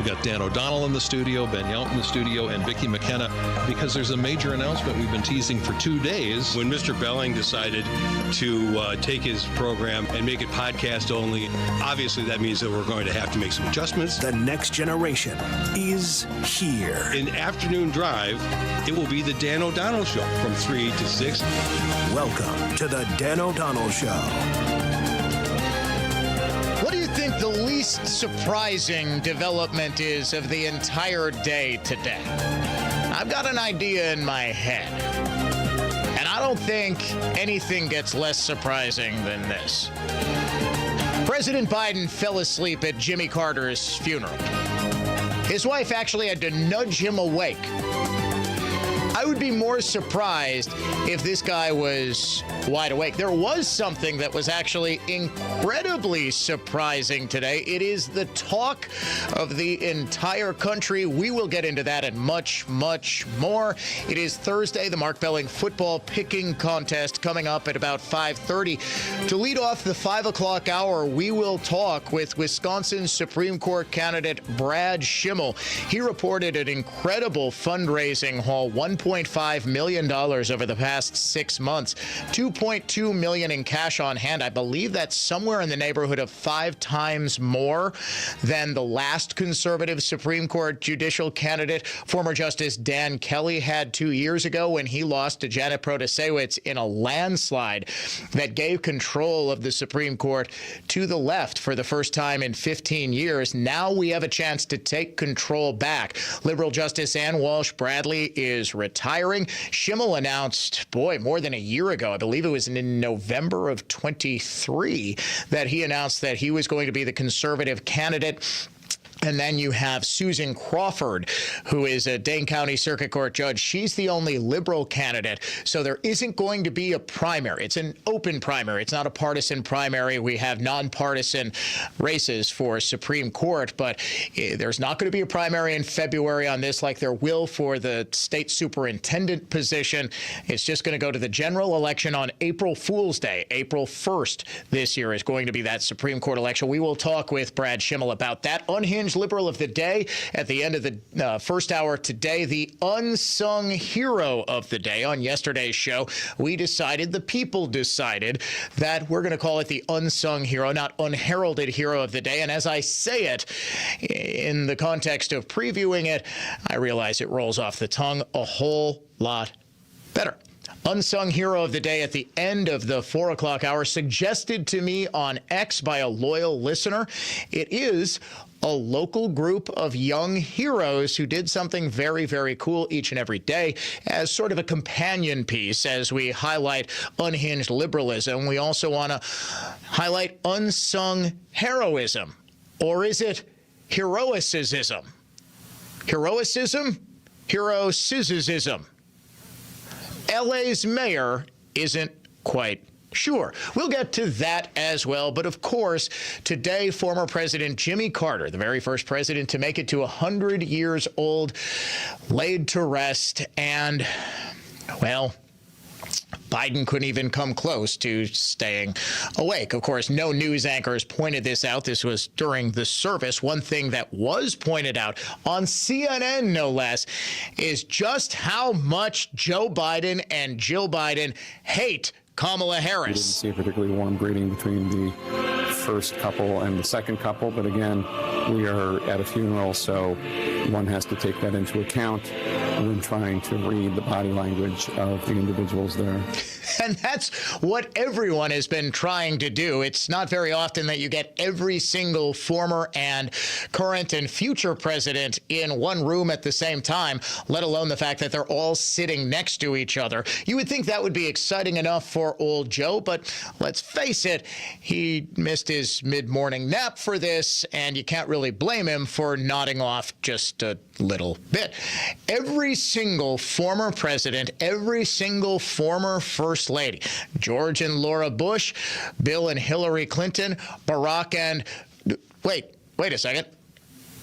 got Dan O'Donnell in the studio, Ben Yount in the studio, and Vicki McKenna, because there's a major announcement we've been teasing for 2 days. When Mr. Belling decided to take his program and make it podcast only, obviously that means that we're going to have to make some adjustments. The next generation is here. In Afternoon Drive, it will be the Dan O'Donnell Show from 3 to 6. Welcome to the Dan O'Donnell Show. What do you think the least surprising development is of the entire day today? I've got an idea in my head, and I don't think anything gets less surprising than this. President Biden fell asleep at Jimmy Carter's funeral. His wife actually had to nudge him awake. I would be more surprised if this guy was wide awake. There was something that was actually incredibly surprising today. It is the talk of the entire country. We will get into that and much, much more. It is Thursday, the Mark Belling football picking contest coming up at about 5:30. To lead off the 5 o'clock hour, we will talk with Wisconsin Supreme Court candidate Brad Schimmel. He reported an incredible fundraising haul, $1.5 million over the past 6 months, $2.2 million in cash on hand. I believe that's somewhere in the neighborhood of 5 times more than the last conservative Supreme Court judicial candidate, former Justice Dan Kelly, had 2 years ago when he lost to Janet Protasewicz in a landslide that gave control of the Supreme Court to the left for the first time in 15 years. Now we have a chance to take control back. Liberal Justice Ann Walsh Bradley is retiring. Schimmel announced, more than a year ago, I believe it was in November of 23, that he announced that he was going to be the conservative candidate. And then you have Susan Crawford, who is a Dane County Circuit Court judge. She's the only liberal candidate, so there isn't going to be a primary. It's an open primary. It's not a partisan primary. We have nonpartisan races for Supreme Court, but there's not going to be a primary in February on this like there will for the state superintendent position. It's just going to go to the general election on April Fool's Day. April 1st this year is going to be that Supreme Court election. We will talk with Brad Schimmel about that. Unhinged Liberal of the Day at the end of the first hour today, the unsung hero of the day. On yesterday's show, the people decided that we're going to call it the unsung hero, not unheralded hero of the day. And as I say it in the context of previewing it, I realize it rolls off the tongue a whole lot better. Unsung hero of the day at the end of the 4 o'clock hour, suggested to me on X by a loyal listener. It is a local group of young heroes who did something very, very cool each and every day as sort of a companion piece as we highlight unhinged liberalism. We also want to highlight unsung heroism. Or is it heroicism? Heroicism? Heroicism. LA's mayor isn't quite sure. We'll get to that as well. But of course, today, former President Jimmy Carter, the very first president to make it to 100 years old, laid to rest. And, well, Biden couldn't even come close to staying awake. Of course, no news anchors pointed this out. This was during the service. One thing that was pointed out on CNN, no less, is just how much Joe Biden and Jill Biden hate Kamala Harris. We didn't see a particularly warm greeting between the first couple and the second couple, but again, we are at a funeral, so one has to take that into account when trying to read the body language of the individuals there. And that's what everyone has been trying to do. It's not very often that you get every single former and current and future president in one room at the same time, let alone the fact that they're all sitting next to each other. You would think that would be exciting enough for old Joe, but let's face it, he missed his mid-morning nap for this, and you can't really blame him for nodding off just a little bit. Every single former president, every single former first lady, George and Laura Bush, Bill and Hillary Clinton, Barack and... Wait a second.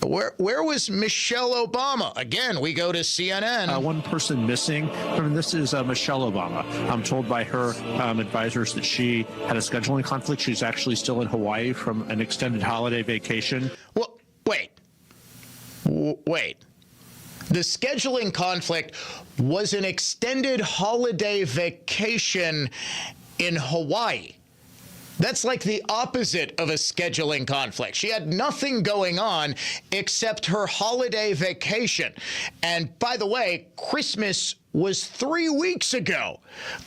Where was Michelle Obama? Again, we go to CNN. One person missing. This is Michelle Obama. I'm told by her advisors that she had a scheduling conflict. She's actually still in Hawaii from an extended holiday vacation. Well, wait. Wait. The scheduling conflict was an extended holiday vacation in Hawaii. That's like the opposite of a scheduling conflict. She had nothing going on except her holiday vacation. And by the way, Christmas was 3 weeks ago.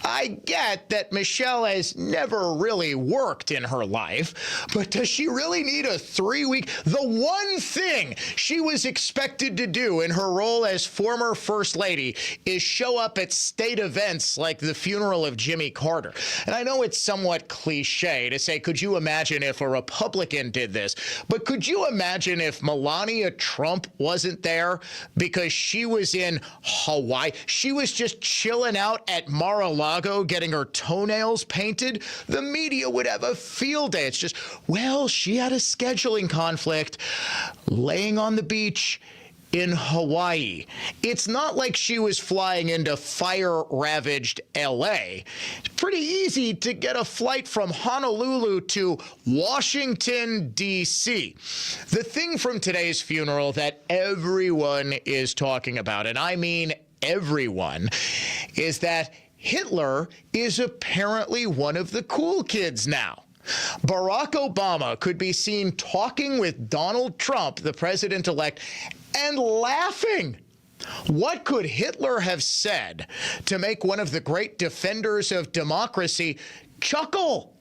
I get that Michelle has never really worked in her life, but does she really need a 3-week? The one thing she was expected to do in her role as former First Lady is show up at state events like the funeral of Jimmy Carter. And I know it's somewhat cliche to say, could you imagine if a Republican did this? But could you imagine if Melania Trump wasn't there because she was in Hawaii? She was just chilling out at Mar-a-Lago getting her toenails painted. The media would have a field day. It's just, well, she had a scheduling conflict laying on the beach in Hawaii. It's not like she was flying into fire-ravaged L.A. It's pretty easy to get a flight from Honolulu to Washington, D.C. The thing from today's funeral that everyone is talking about, and I mean everyone, is that Hitler is apparently one of the cool kids now. Barack Obama could be seen talking with Donald Trump, the president-elect, and laughing. What could Hitler have said to make one of the great defenders of democracy chuckle?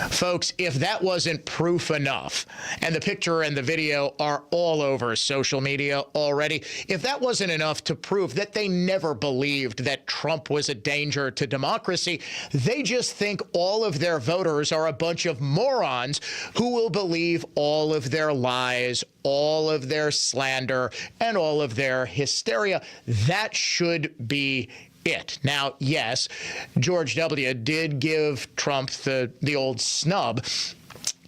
Folks, if that wasn't proof enough, and the picture and the video are all over social media already, if that wasn't enough to prove that they never believed that Trump was a danger to democracy, they just think all of their voters are a bunch of morons who will believe all of their lies, all of their slander, and all of their hysteria. That should be it. Now, yes, George W. did give Trump the old snub.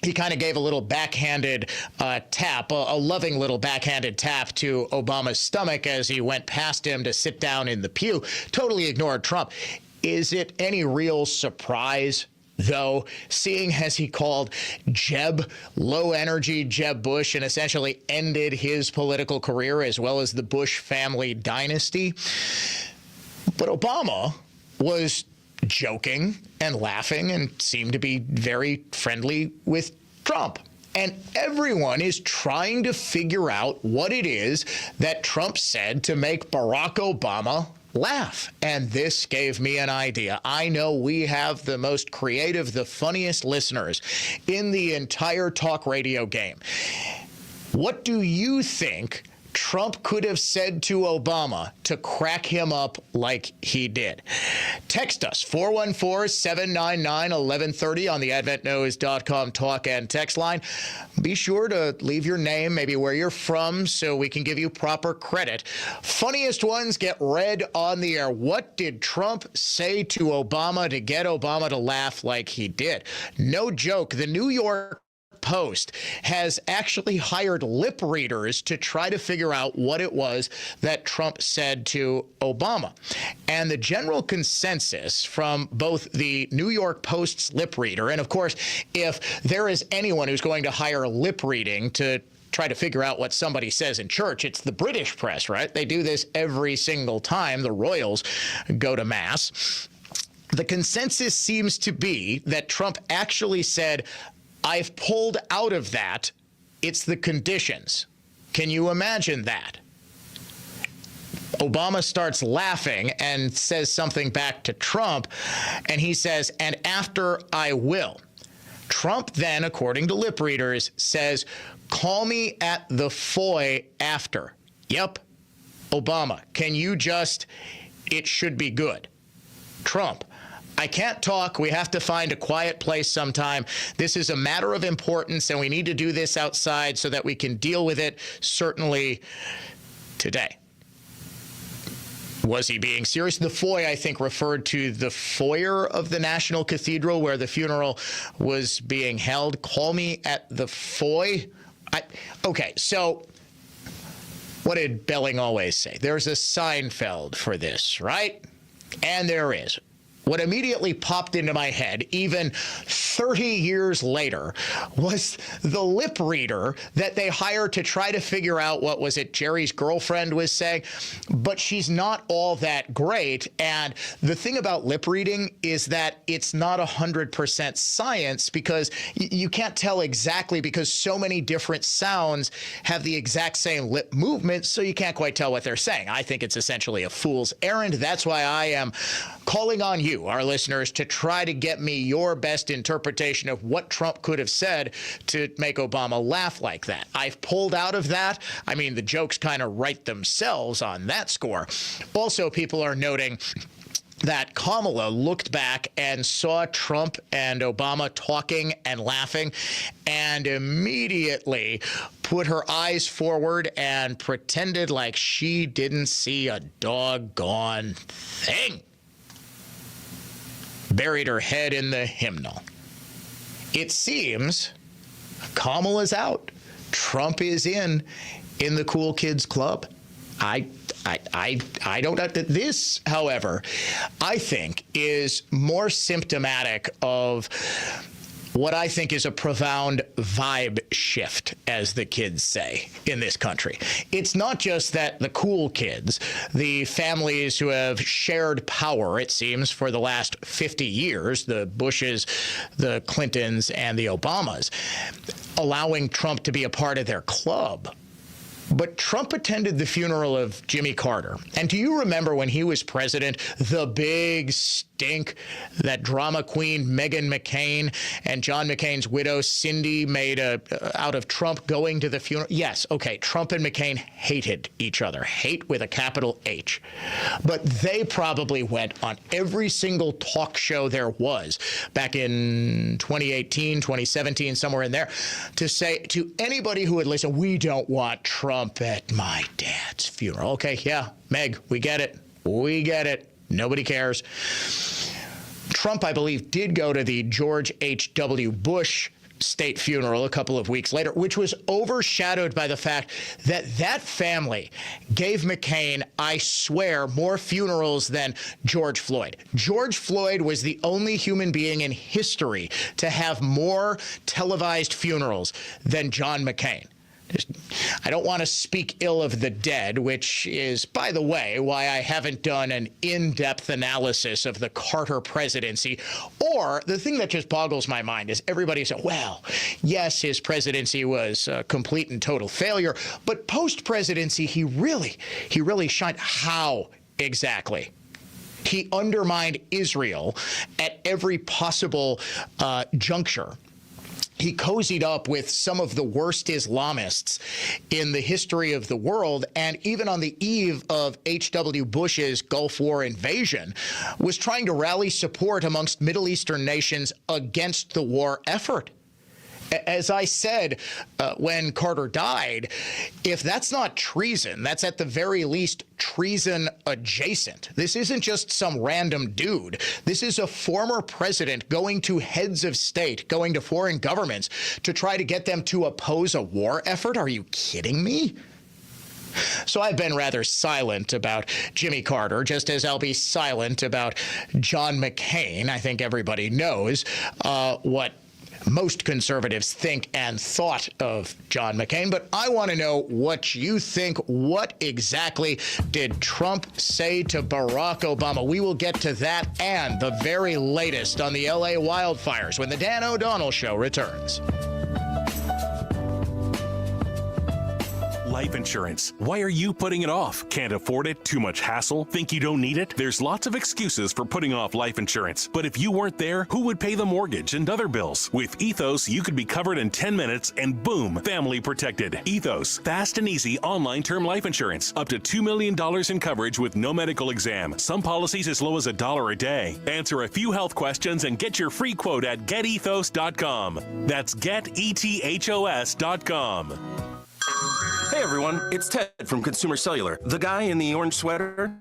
He kind of gave a little backhanded tap, a loving little backhanded tap to Obama's stomach as he went past him to sit down in the pew. Totally ignored Trump. Is it any real surprise, though, seeing as he called Jeb, low-energy Jeb Bush, and essentially ended his political career as well as the Bush family dynasty? But Obama was joking and laughing and seemed to be very friendly with Trump. And everyone is trying to figure out what it is that Trump said to make Barack Obama laugh. And this gave me an idea. I know we have the most creative, the funniest listeners in the entire talk radio game. What do you think Trump could have said to Obama to crack him up like he did? Text us, 414-799-1130 on the AdventNews.com talk and text line. Be sure to leave your name, maybe where you're from, so we can give you proper credit. Funniest ones get read on the air. What did Trump say to Obama to get Obama to laugh like he did? No joke. The New York Post has actually hired lip readers to try to figure out what it was that Trump said to Obama. And the general consensus from both the New York Post's lip reader, and of course, if there is anyone who's going to hire lip reading to try to figure out what somebody says in church, it's the British press, right? They do this every single time the royals go to mass. The consensus seems to be that Trump actually said, "I've pulled out of that. It's the conditions." Can you imagine that? Obama starts laughing and says something back to Trump, and he says, "And after I will." Trump then, according to lip readers, says, "Call me at the foy after." Yep. Obama, can you just, it should be good. Trump, "I can't talk. We have to find a quiet place sometime. This is a matter of importance, and we need to do this outside so that we can deal with it, certainly today." Was he being serious? The foy, I think, referred to the foyer of the National Cathedral where the funeral was being held. Call me at the foy? Okay, so what did Belling always say? There's a Seinfeld for this, right? And there is. what immediately popped into my head, even 30 years later, was the lip reader that they hired to try to figure out what was it Jerry's girlfriend was saying. But she's not all that great. And the thing about lip reading is that it's not 100% science, because you can't tell exactly, because so many different sounds have the exact same lip movement, so you can't quite tell what they're saying. I think it's essentially a fool's errand. That's why I am calling on you, our listeners, to try to get me your best interpretation of what Trump could have said to make Obama laugh like that. I've pulled out of that. I mean, the jokes kind of write themselves on that score. Also, people are noting that Kamala looked back and saw Trump and Obama talking and laughing and immediately put her eyes forward and pretended like she didn't see a doggone thing. Buried her head in the hymnal. It seems Kamala's out. Trump is in the cool kids club. I don't know. This, however, I think is more symptomatic of what I think is a profound vibe shift, as the kids say in this country. It's not just that the cool kids, the families who have shared power, it seems, for the last 50 years, the Bushes, the Clintons, and the Obamas, allowing Trump to be a part of their club. But Trump attended the funeral of Jimmy Carter. And do you remember when he was president, the big stink that drama queen Meghan McCain and John McCain's widow Cindy made out of Trump going to the funeral? Yes, okay, Trump and McCain hated each other. Hate with a capital H. But they probably went on every single talk show there was back in 2018, 2017, somewhere in there, to say to anybody who would listen, we don't want Trump at my dad's funeral. Okay, yeah, Meg, we get it. We get it. Nobody cares. Trump, I believe, did go to the George H.W. Bush state funeral a couple of weeks later, which was overshadowed by the fact that that family gave McCain, I swear, more funerals than George Floyd. George Floyd was the only human being in history to have more televised funerals than John McCain. I don't want to speak ill of the dead, which is, by the way, why I haven't done an in-depth analysis of the Carter presidency. Or the thing that just boggles my mind is everybody said, well, yes, his presidency was a complete and total failure, but post-presidency, he really shined. How exactly? He undermined Israel at every possible juncture. He cozied up with some of the worst Islamists in the history of the world, and even on the eve of H.W. Bush's Gulf War invasion, was trying to rally support amongst Middle Eastern nations against the war effort. As I said when Carter died, if that's not treason, that's at the very least treason adjacent. This isn't just some random dude. This is a former president going to heads of state, going to foreign governments to try to get them to oppose a war effort. Are you kidding me? So I've been rather silent about Jimmy Carter, just as I'll be silent about John McCain. I think everybody knows what most conservatives think and thought of John McCain, but I want to know what you think. What exactly did Trump say to Barack Obama? We will get to that and the very latest on the LA wildfires when the Dan O'Donnell Show returns. Life insurance. Why are you putting it off? Can't afford it? Too much hassle? Think you don't need it? There's lots of excuses for putting off life insurance. But if you weren't there, who would pay the mortgage and other bills? With Ethos, you could be covered in 10 minutes and boom, family protected. Ethos, fast and easy online term life insurance. Up to $2 million in coverage with no medical exam. Some policies as low as $1 a day. Answer a few health questions and get your free quote at getethos.com. That's getethos.com. Hey everyone, it's Ted from Consumer Cellular. The guy in the orange sweater?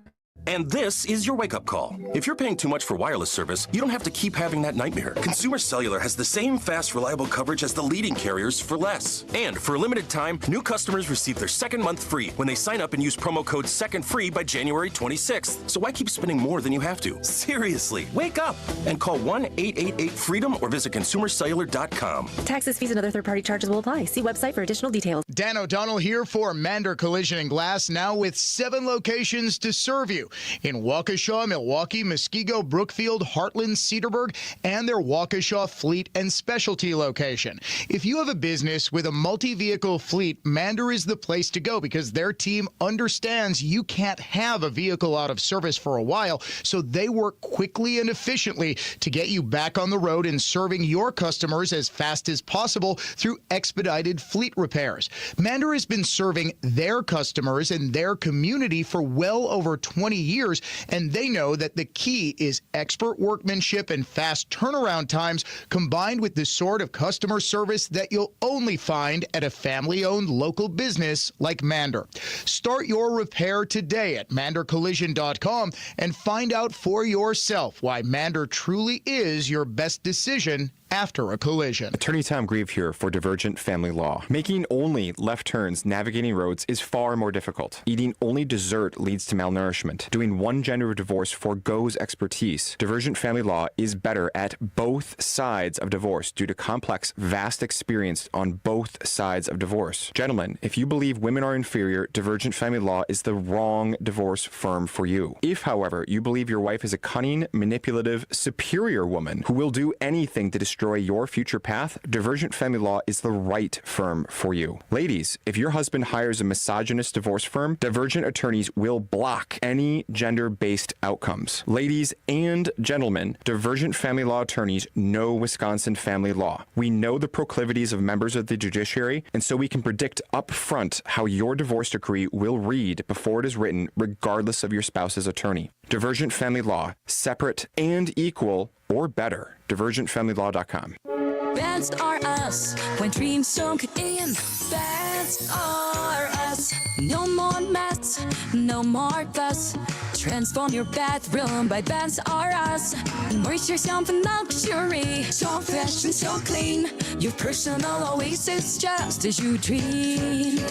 And this is your wake-up call. If you're paying too much for wireless service, you don't have to keep having that nightmare. Consumer Cellular has the same fast, reliable coverage as the leading carriers for less. And for a limited time, new customers receive their second month free when they sign up and use promo code SECONDFREE by January 26th. So why keep spending more than you have to? Seriously, wake up and call 1-888-FREEDOM or visit consumercellular.com. Taxes, fees, and other third-party charges will apply. See website for additional details. Dan O'Donnell here for Mander Collision and Glass, now with 7 locations to serve you in Waukesha, Milwaukee, Muskego, Brookfield, Heartland, Cedarburg, and their Waukesha Fleet and Specialty location. If you have a business with a multi-vehicle fleet, Mander is the place to go because their team understands you can't have a vehicle out of service for a while, so they work quickly and efficiently to get you back on the road and serving your customers as fast as possible through expedited fleet repairs. Mander has been serving their customers and their community for well over 20 years, and they know that the key is expert workmanship and fast turnaround times combined with the sort of customer service that you'll only find at a family-owned local business like Mander. Start your repair today at mandercollision.com and find out for yourself why Mander truly is your best decision after a collision. Attorney Tom Grieve here for Divergent Family Law. Making only left turns navigating roads is far more difficult. Eating only dessert leads to malnourishment. Doing one gender of divorce forgoes expertise. Divergent Family Law is better at both sides of divorce due to complex, vast experience on both sides of divorce. Gentlemen, if you believe women are inferior, Divergent Family Law is the wrong divorce firm for you. If, however, you believe your wife is a cunning, manipulative, superior woman who will do anything to destroy your future path, Divergent Family Law is the right firm for you. Ladies, if your husband hires a misogynist divorce firm, Divergent attorneys will block any gender-based outcomes. Ladies and gentlemen, Divergent Family Law attorneys know Wisconsin family law. We know the proclivities of members of the judiciary, and so we can predict up front how your divorce decree will read before it is written, regardless of your spouse's attorney. Divergent Family Law, separate and equal or better. DivergentFamilyLaw.com. Bats are us when dreams sunk in. Bats are us. No more mess, no more fuss. Transform your bathroom by Bats are us. Immerse yourself in luxury. So fresh and so clean. Your personal oasis just as you dreamed.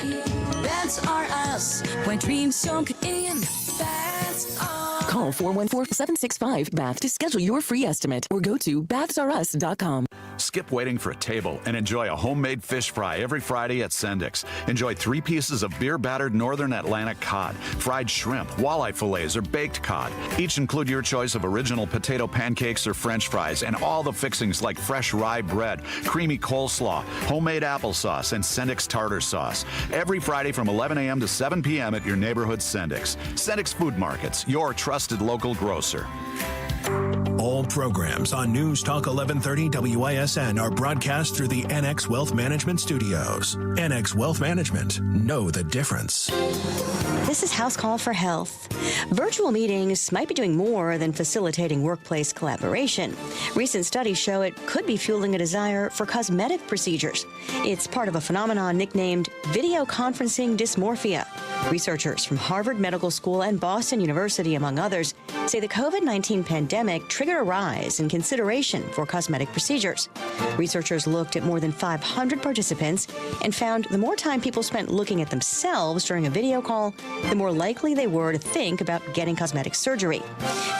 Bats are us when dreams sunk in. Bats are. Call 414-765-BATH to schedule your free estimate or go to bathsareus.com. Skip waiting for a table and enjoy a homemade fish fry every Friday at Sendik's. Enjoy 3 pieces of beer-battered Northern Atlantic cod, fried shrimp, walleye fillets, or baked cod. Each include your choice of original potato pancakes or French fries and all the fixings like fresh rye bread, creamy coleslaw, homemade applesauce, and Sendik's tartar sauce. Every Friday from 11 a.m. to 7 p.m. at your neighborhood Sendik's. Sendik's Food Markets, your trusted local grocer. All programs on News Talk 1130 WISN are broadcast through the NX Wealth Management Studios. NX Wealth Management. Know the difference. This is House Call for Health. Virtual meetings might be doing more than facilitating workplace collaboration. Recent studies show it could be fueling a desire for cosmetic procedures. It's part of a phenomenon nicknamed video conferencing dysmorphia. Researchers from Harvard Medical School and Boston University, among others, say the COVID-19 pandemic triggered a rise in consideration for cosmetic procedures. Researchers looked at more than 500 participants and found the more time people spent looking at themselves during a video call, the more likely they were to think about getting cosmetic surgery.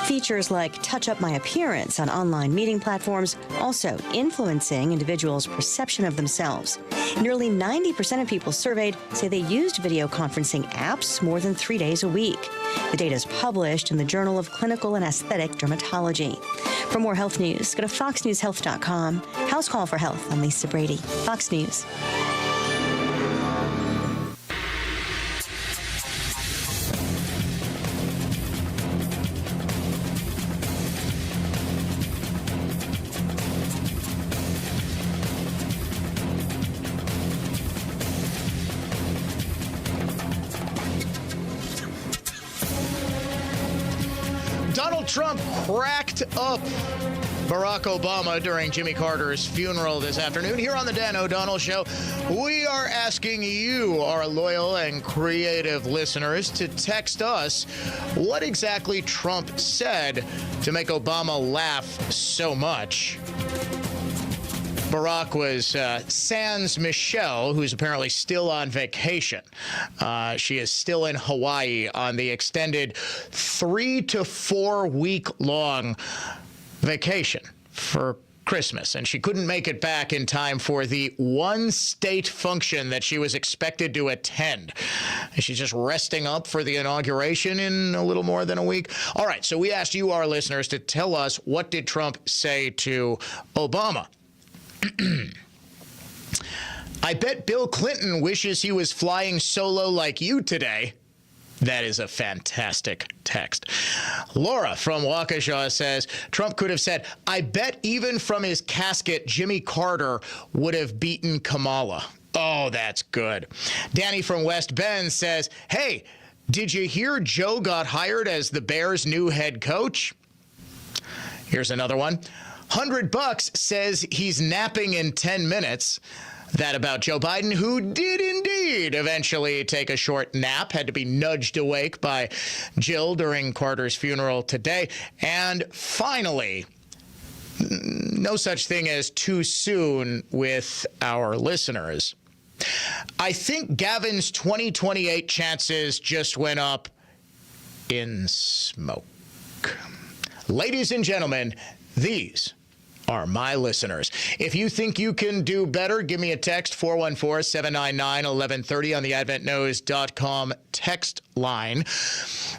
Features like Touch Up My Appearance on online meeting platforms also influencing individuals' perception of themselves. Nearly 90% of people surveyed say they used video conferencing apps more than 3 days a week. The data is published in the Journal of Clinical and Aesthetic Dermatology. For more health news, go to foxnewshealth.com. House Call for Health. I'm Lisa Brady, Fox News. Donald Trump cracked up Barack Obama during Jimmy Carter's funeral this afternoon. Here on the Dan O'Donnell Show, we are asking you, our loyal and creative listeners, to text us what exactly Trump said to make Obama laugh so much. Barack was sans Michelle, who's apparently still on vacation. She is still in Hawaii on the extended 3 to 4 week long vacation for Christmas, and she couldn't make it back in time for the one state function that she was expected to attend. She's just resting up for the inauguration in a little more than a week. All right, so we asked you, our listeners, to tell us, what did Trump say to Obama? I bet Bill Clinton wishes he was flying solo like you today. That is a fantastic text. Laura from Waukesha says, Trump could have said, I bet even from his casket, Jimmy Carter would have beaten Kamala. Oh, that's good. Danny from West Bend says, hey, did you hear Joe got hired as the Bears' new head coach? Here's another one. $100 says he's napping in 10 minutes. That about Joe Biden, who did indeed eventually take a short nap, had to be nudged awake by Jill during Carter's funeral today. And finally, no such thing as too soon with our listeners. I think Gavin's 2028 chances just went up in smoke. Ladies and gentlemen, these are my listeners. If you think you can do better, give me a text, 414-799-1130 on the AdventNows.com text line.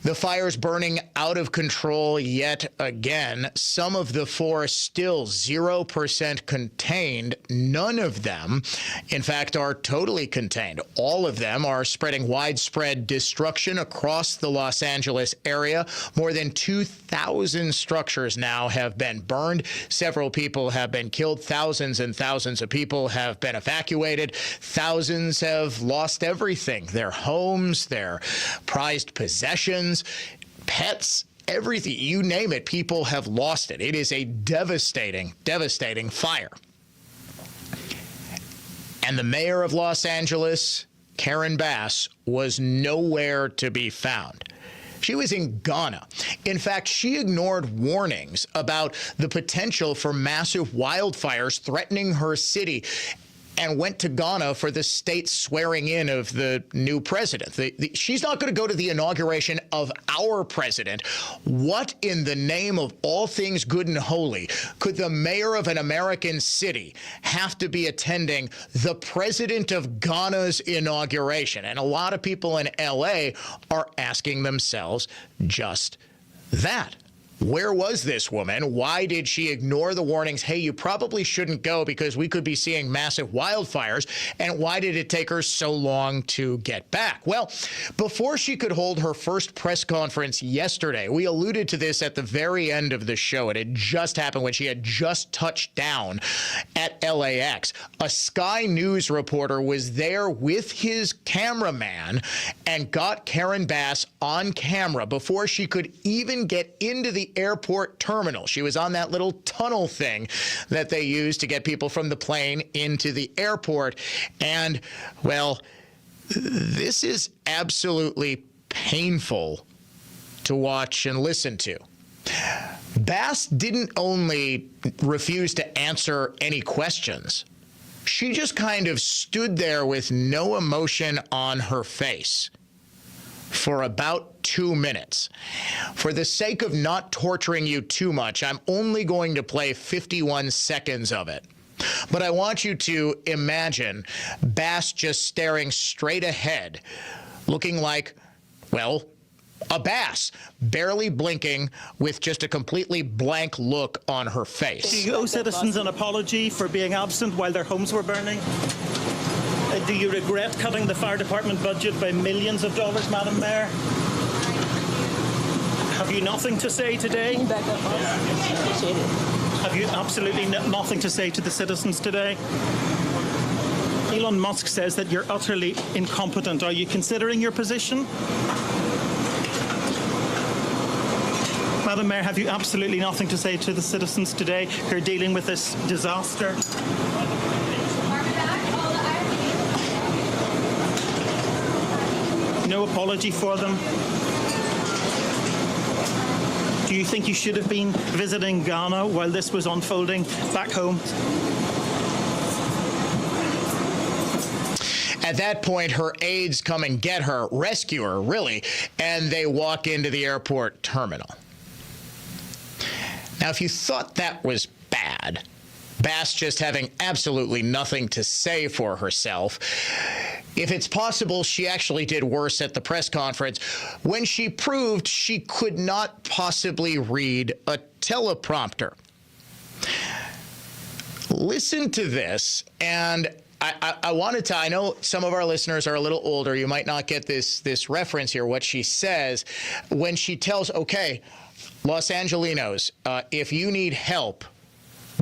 The fire's burning out of control yet again. Some of the forest still 0% contained. None of them, in fact, are totally contained. All of them are spreading widespread destruction across the Los Angeles area. More than 2,000 structures now have been burned. Several people have been killed. Thousands and thousands of people have been evacuated. Thousands have lost everything, their homes, their prized possessions, pets, everything, you name it, people have lost it. It is a devastating, devastating fire. And the mayor of Los Angeles, Karen Bass, was nowhere to be found. She was in Ghana. In fact, she ignored warnings about the potential for massive wildfires threatening her city and went to Ghana for the state swearing in of the new president. She's not going to go to the inauguration of our president. What in the name of all things good and holy could the mayor of an American city have to be attending the president of Ghana's inauguration? And a lot of people in L.A. are asking themselves just that. Where was this woman? Why did she ignore the warnings? Hey, you probably shouldn't go because we could be seeing massive wildfires. And why did it take her so long to get back? Well, before she could hold her first press conference yesterday, we alluded to this at the very end of the show. It had just happened when she had just touched down at LAX. A Sky News reporter was there with his cameraman and got Karen Bass on camera before she could even get into the airport terminal. She was on that little tunnel thing that they use to get people from the plane into the airport. And, well, this is absolutely painful to watch and listen to. Bass didn't only refuse to answer any questions. She just kind of stood there with no emotion on her face for about 2 minutes. For the sake of not torturing you too much, I'm only going to play 51 seconds of it. But I want you to imagine Bass just staring straight ahead, looking like, well, a bass, barely blinking with just a completely blank look on her face. Do you owe citizens an apology for being absent while their homes were burning? Do you regret cutting the fire department budget by millions of dollars, Madam Mayor? Have you nothing to say today? Have you absolutely nothing to say to the citizens today? Elon Musk says that you're utterly incompetent. Are you considering your position? Madam Mayor, have you absolutely nothing to say to the citizens today who are dealing with this disaster? No apology for them? Do you think you should have been visiting Ghana while this was unfolding back home? At that point, her aides come and get her, rescue her, really, and they walk into the airport terminal. Now, if you thought that was bad, Bass just having absolutely nothing to say for herself, if it's possible she actually did worse at the press conference when she proved she could not possibly read a teleprompter. Listen to this, and I wanted to, I know some of our listeners are a little older. You might not get this reference here, what she says when she tells, okay, Los Angelinos, if you need help,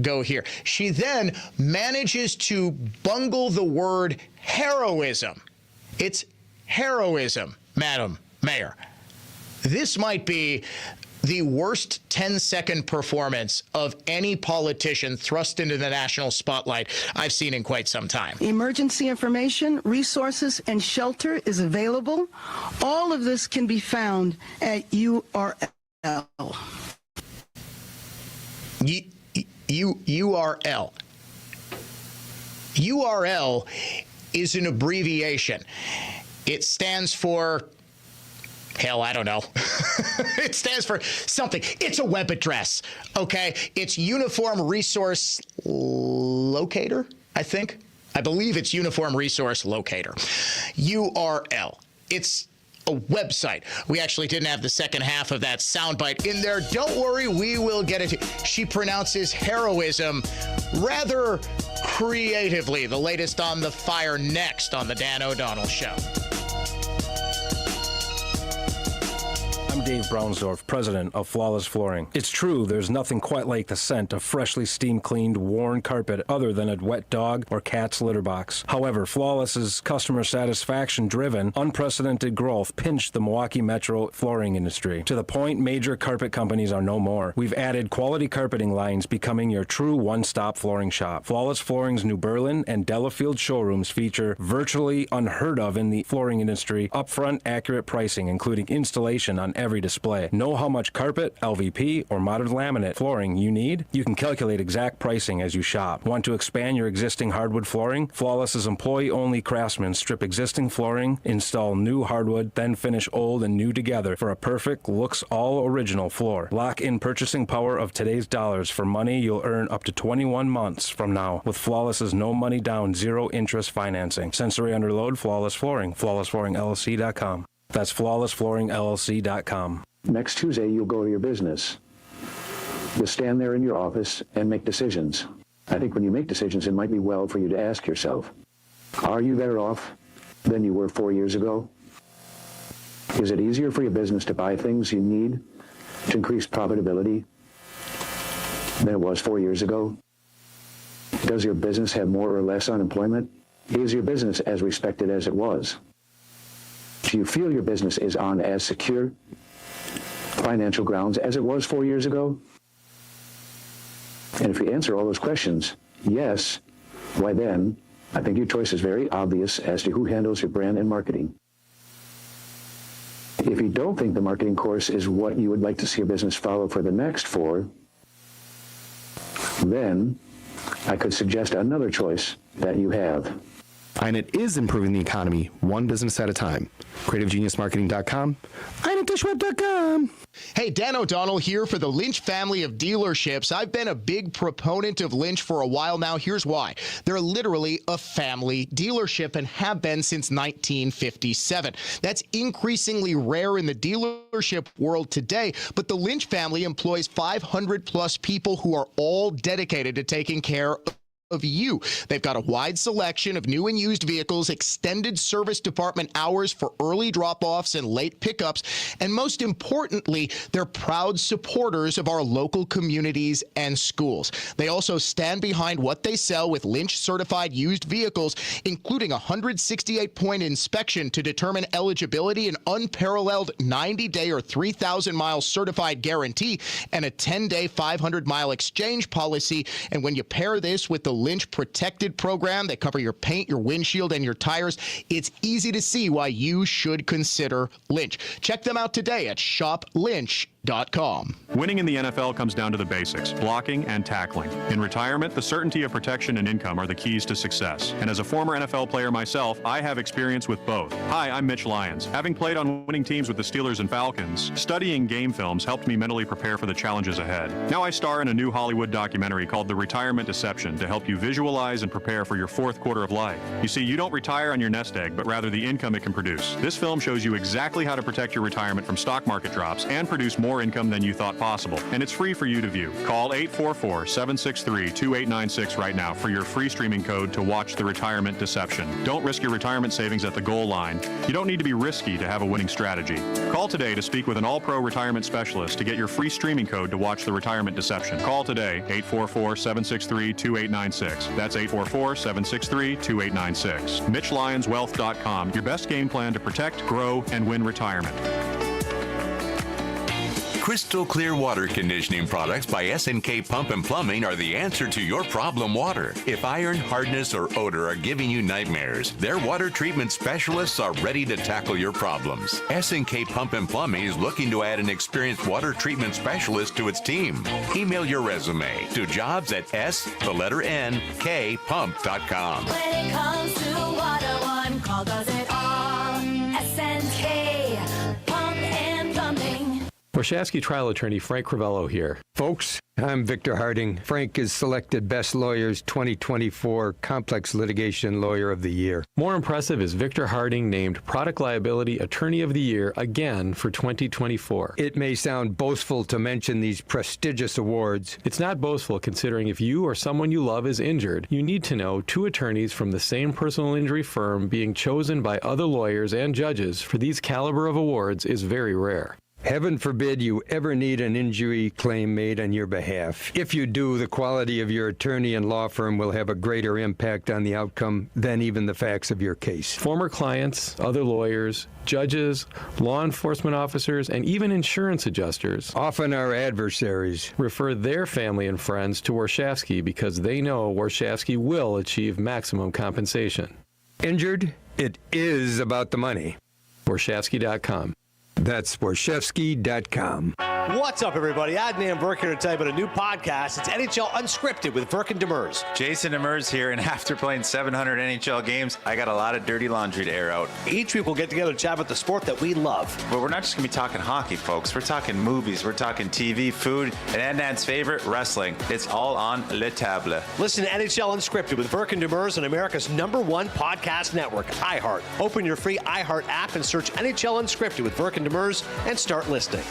go here. She then manages to bungle the word heroism. It's heroism, Madam Mayor. This might be the worst 10-second performance of any politician thrust into the national spotlight I've seen in quite some time. Emergency information, resources, and shelter is available. All of this can be found at URL. URL. URL is an abbreviation. It stands for, hell, I don't know. It stands for something. It's a web address, okay? It's Uniform Resource Locator, I think. I believe it's Uniform Resource Locator. URL. It's a website. We actually didn't have the second half of that soundbite in there. Don't worry, we will get it. She pronounces heroism rather creatively. The latest on the fire next on the Dan O'Donnell Show. I'm Dave Brownsdorf, president of Flawless Flooring. It's true, there's nothing quite like the scent of freshly steam-cleaned, worn carpet other than a wet dog or cat's litter box. However, Flawless's customer satisfaction-driven, unprecedented growth pinched the Milwaukee metro flooring industry to the point major carpet companies are no more. We've added quality carpeting lines, becoming your true one-stop flooring shop. Flawless Flooring's New Berlin and Delafield showrooms feature virtually unheard of in the flooring industry, upfront, accurate pricing, including installation on every display. Know how much carpet, LVP, or modern laminate flooring you need? You can calculate exact pricing as you shop. Want to expand your existing hardwood flooring? Flawless's employee-only craftsmen strip existing flooring, install new hardwood, then finish old and new together for a perfect, looks all original floor. Lock in purchasing power of today's dollars for money you'll earn up to 21 months from now with Flawless's no money down, zero interest financing. Sensory underload, Flawless Flooring. FlawlessFlooringLLC.com. That's FlawlessFlooringLLC.com. Next Tuesday, you'll go to your business. You'll stand there in your office and make decisions. I think when you make decisions, it might be well for you to ask yourself, are you better off than you were 4 years ago? Is it easier for your business to buy things you need to increase profitability than it was 4 years ago? Does your business have more or less unemployment? Is your business as respected as it was? Do you feel your business is on as secure financial grounds as it was 4 years ago? And if you answer all those questions, yes, why then, I think your choice is very obvious as to who handles your brand and marketing. If you don't think the marketing course is what you would like to see your business follow for the next 4, then I could suggest another choice that you have. And it is improving the economy one business at a time. CreativeGeniusMarketing.com. INATishweb.com. Hey, Dan O'Donnell here for the Lynch family of dealerships. I've been a big proponent of Lynch for a while now. Here's why. They're literally a family dealership and have been since 1957. That's increasingly rare in the dealership world today, but the Lynch family employs 500 plus people who are all dedicated to taking care of you. They've got a wide selection of new and used vehicles, extended service department hours for early drop-offs and late pickups, and most importantly, they're proud supporters of our local communities and schools. They also stand behind what they sell with Lynch-certified used vehicles, including a 168-point inspection to determine eligibility, an unparalleled 90-day or 3,000-mile certified guarantee, and a 10-day 500-mile exchange policy. And when you pair this with the Lynch Protected program, they cover your paint, your windshield, and your tires, it's easy to see why you should consider Lynch. Check them out today at shoplynch.com. Winning in the NFL comes down to the basics, blocking and tackling. In retirement, the certainty of protection and income are the keys to success. And as a former NFL player myself, I have experience with both. Hi, I'm Mitch Lyons. Having played on winning teams with the Steelers and Falcons, studying game films helped me mentally prepare for the challenges ahead. Now I star in a new Hollywood documentary called The Retirement Deception to help you visualize and prepare for your fourth quarter of life. You see, you don't retire on your nest egg, but rather the income it can produce. This film shows you exactly how to protect your retirement from stock market drops and produce more income than you thought possible. And it's free for you to view. Call 844-763-2896 right now for your free streaming code to watch The Retirement Deception. Don't risk your retirement savings at the goal line. You don't need to be risky to have a winning strategy. Call today to speak with an all-pro retirement specialist to get your free streaming code to watch The Retirement Deception. Call today, 844-763-2896. That's 844-763-2896. MitchLyonsWealth.com, your best game plan to protect, grow, and win retirement. Crystal clear water conditioning products by S&K Pump and Plumbing are the answer to your problem water. If iron, hardness, or odor are giving you nightmares, their water treatment specialists are ready to tackle your problems. S&K Pump and Plumbing is looking to add an experienced water treatment specialist to its team. Email your resume to jobs@s-n-k-pump.com. When it comes to water, one call does it all. S&K Pump and Plumbing. Warshawski trial attorney Frank Crivello here. Folks, I'm Victor Harding. Frank is selected Best Lawyers 2024 Complex Litigation Lawyer of the Year. More impressive is Victor Harding named Product Liability Attorney of the Year again for 2024. It may sound boastful to mention these prestigious awards. It's not boastful considering if you or someone you love is injured, you need to know two attorneys from the same personal injury firm being chosen by other lawyers and judges for these caliber of awards is very rare. Heaven forbid you ever need an injury claim made on your behalf. If you do, the quality of your attorney and law firm will have a greater impact on the outcome than even the facts of your case. Former clients, other lawyers, judges, law enforcement officers, and even insurance adjusters, often our adversaries, refer their family and friends to Warshawski because they know Warshawski will achieve maximum compensation. Injured? It is about the money. Warshawski.com. That's Warshawski.com. What's up, everybody? Adnan Burke here to tell you about a new podcast. It's NHL Unscripted with Burke and Demers. Jason Demers here, and after playing 700 NHL games, I got a lot of dirty laundry to air out. Each week we'll get together to chat about the sport that we love. But we're not just going to be talking hockey, folks. We're talking movies, we're talking TV, food, and Adnan's favorite, wrestling. It's all on Le Table. Listen to NHL Unscripted with Burke and Demers on America's #1 podcast network, iHeart. Open your free iHeart app and search NHL Unscripted with Burke and Demers and start listening.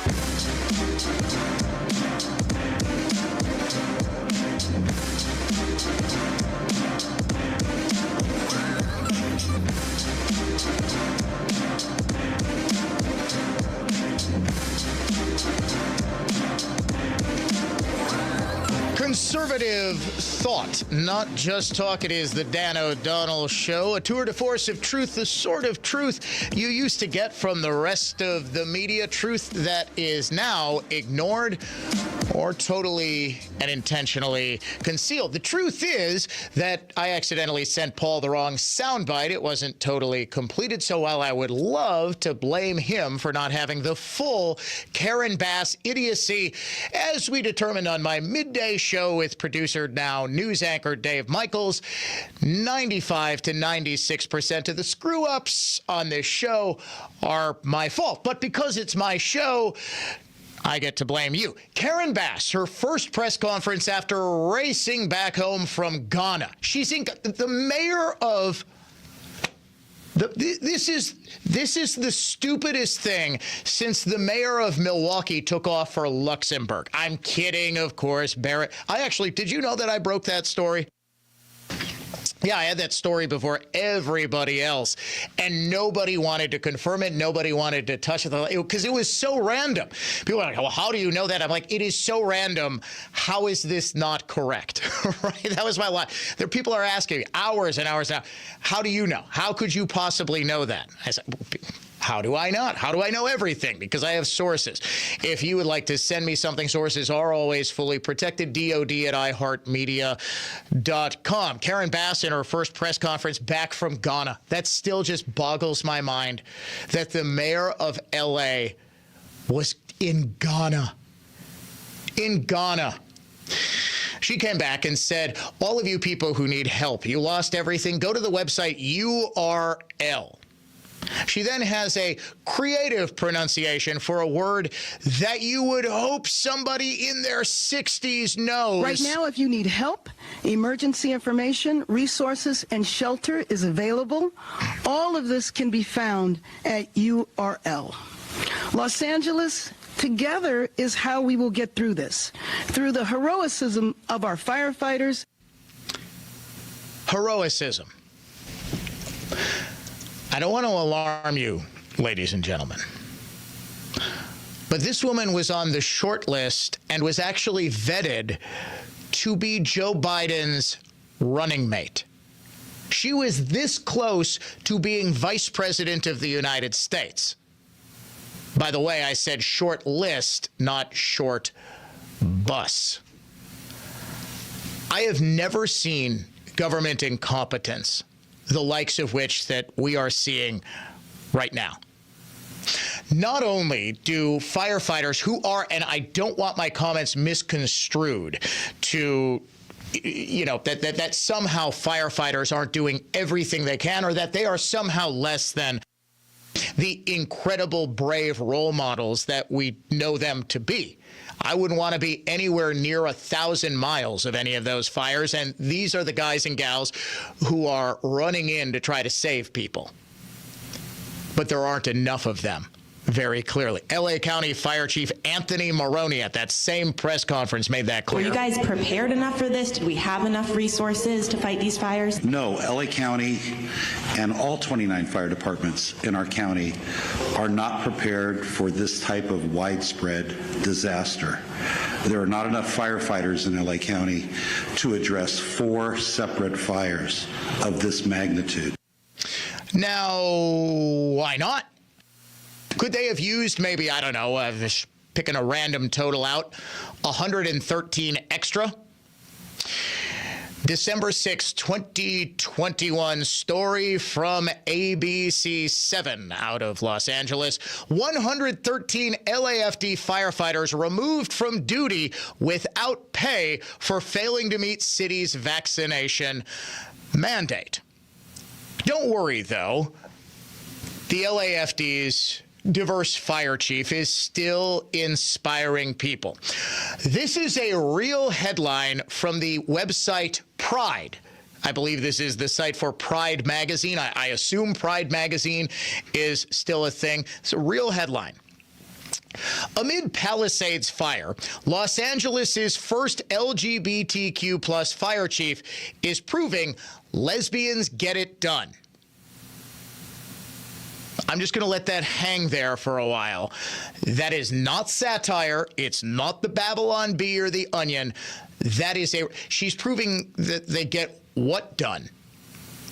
Conservative thought, not just talk. It is the Dan O'Donnell Show, a tour de force of truth, the sort of truth you used to get from the rest of the media, truth that is now ignored or totally and intentionally concealed. The truth is that I accidentally sent Paul the wrong soundbite. It wasn't totally completed, so while I would love to blame him for not having the full Karen Bass idiocy, as we determined on my midday show with producer, now news anchor Dave Michaels, 95 to 96% of the screw-ups on this show are my fault. But because it's my show, I get to blame you. Karen Bass, her first press conference after racing back home from Ghana. She's the mayor of... This is the stupidest thing since the mayor of Milwaukee took off for Luxembourg. I'm kidding, of course, Barrett. Did you know that I broke that story? Yeah, I had that story before everybody else, and nobody wanted to confirm it. Nobody wanted to touch it because it was so random. People are like, well, how do you know that? I'm like, it is so random. How is this not correct? Right? That was my line. There, people are asking me hours and hours now, how do you know? How could you possibly know that? I said, how do I not? How do I know everything? Because I have sources. If you would like to send me something, sources are always fully protected. DOD@iHeartMedia.com. Karen Bass in her first press conference back from Ghana. That still just boggles my mind that the mayor of L.A. was in Ghana. In Ghana. She came back and said, all of you people who need help, you lost everything, go to the website URL. She then has a creative pronunciation for a word that you would hope somebody in their 60s knows. Right now, if you need help, emergency information, resources, and shelter is available. All of this can be found at URL. Los Angeles, together is how we will get through this. Through the heroism of our firefighters. Heroism. I don't want to alarm you, ladies and gentlemen, but this woman was on the short list and was actually vetted to be Joe Biden's running mate. She was this close to being vice president of the United States. By the way, I said short list, not short bus. I have never seen government incompetence, the likes of which that we are seeing right now. Not only do firefighters who are, and I don't want my comments misconstrued to, that somehow firefighters aren't doing everything they can, or that they are somehow less than the incredible, brave role models that we know them to be. I wouldn't want to be anywhere near 1,000 miles of any of those fires, and these are the guys and gals who are running in to try to save people. But there aren't enough of them, very clearly. L.A. County Fire Chief Anthony Maroney at that same press conference made that clear. Were you guys prepared enough for this? Did we have enough resources to fight these fires? No, L.A. County and all 29 fire departments in our county are not prepared for this type of widespread disaster. There are not enough firefighters in L.A. County to address 4 separate fires of this magnitude. Now, why not? Could they have used maybe, I don't know, picking a random total out, 113 extra? December 6, 2021 story from ABC 7 out of Los Angeles. 113 LAFD firefighters removed from duty without pay for failing to meet city's vaccination mandate. Don't worry, though. The LAFD's diverse fire chief is still inspiring people. This is a real headline from the website Pride. I believe this is the site for Pride Magazine. I assume Pride Magazine is still a thing. It's a real headline. Amid Palisades fire, Los Angeles' first LGBTQ plus fire chief is proving lesbians get it done. I'm just going to let that hang there for a while. That is not satire. It's not the Babylon Bee or the Onion. That is she's proving that they get what done?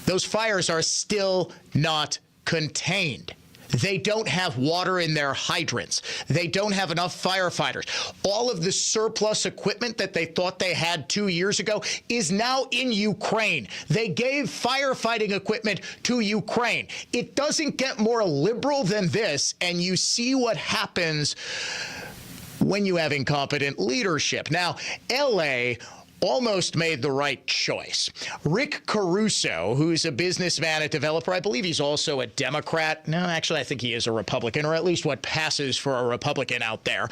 Those fires are still not contained. They don't have water in their hydrants. They don't have enough firefighters. All of the surplus equipment that they thought they had 2 years ago is now in Ukraine. They gave firefighting equipment to Ukraine. It doesn't get more liberal than this, and you see what happens when you have incompetent leadership. Now, L.A. almost made the right choice. Rick Caruso, who's a businessman, a developer, I believe he's also a Democrat. No, actually, I think he is a Republican, or at least what passes for a Republican out there.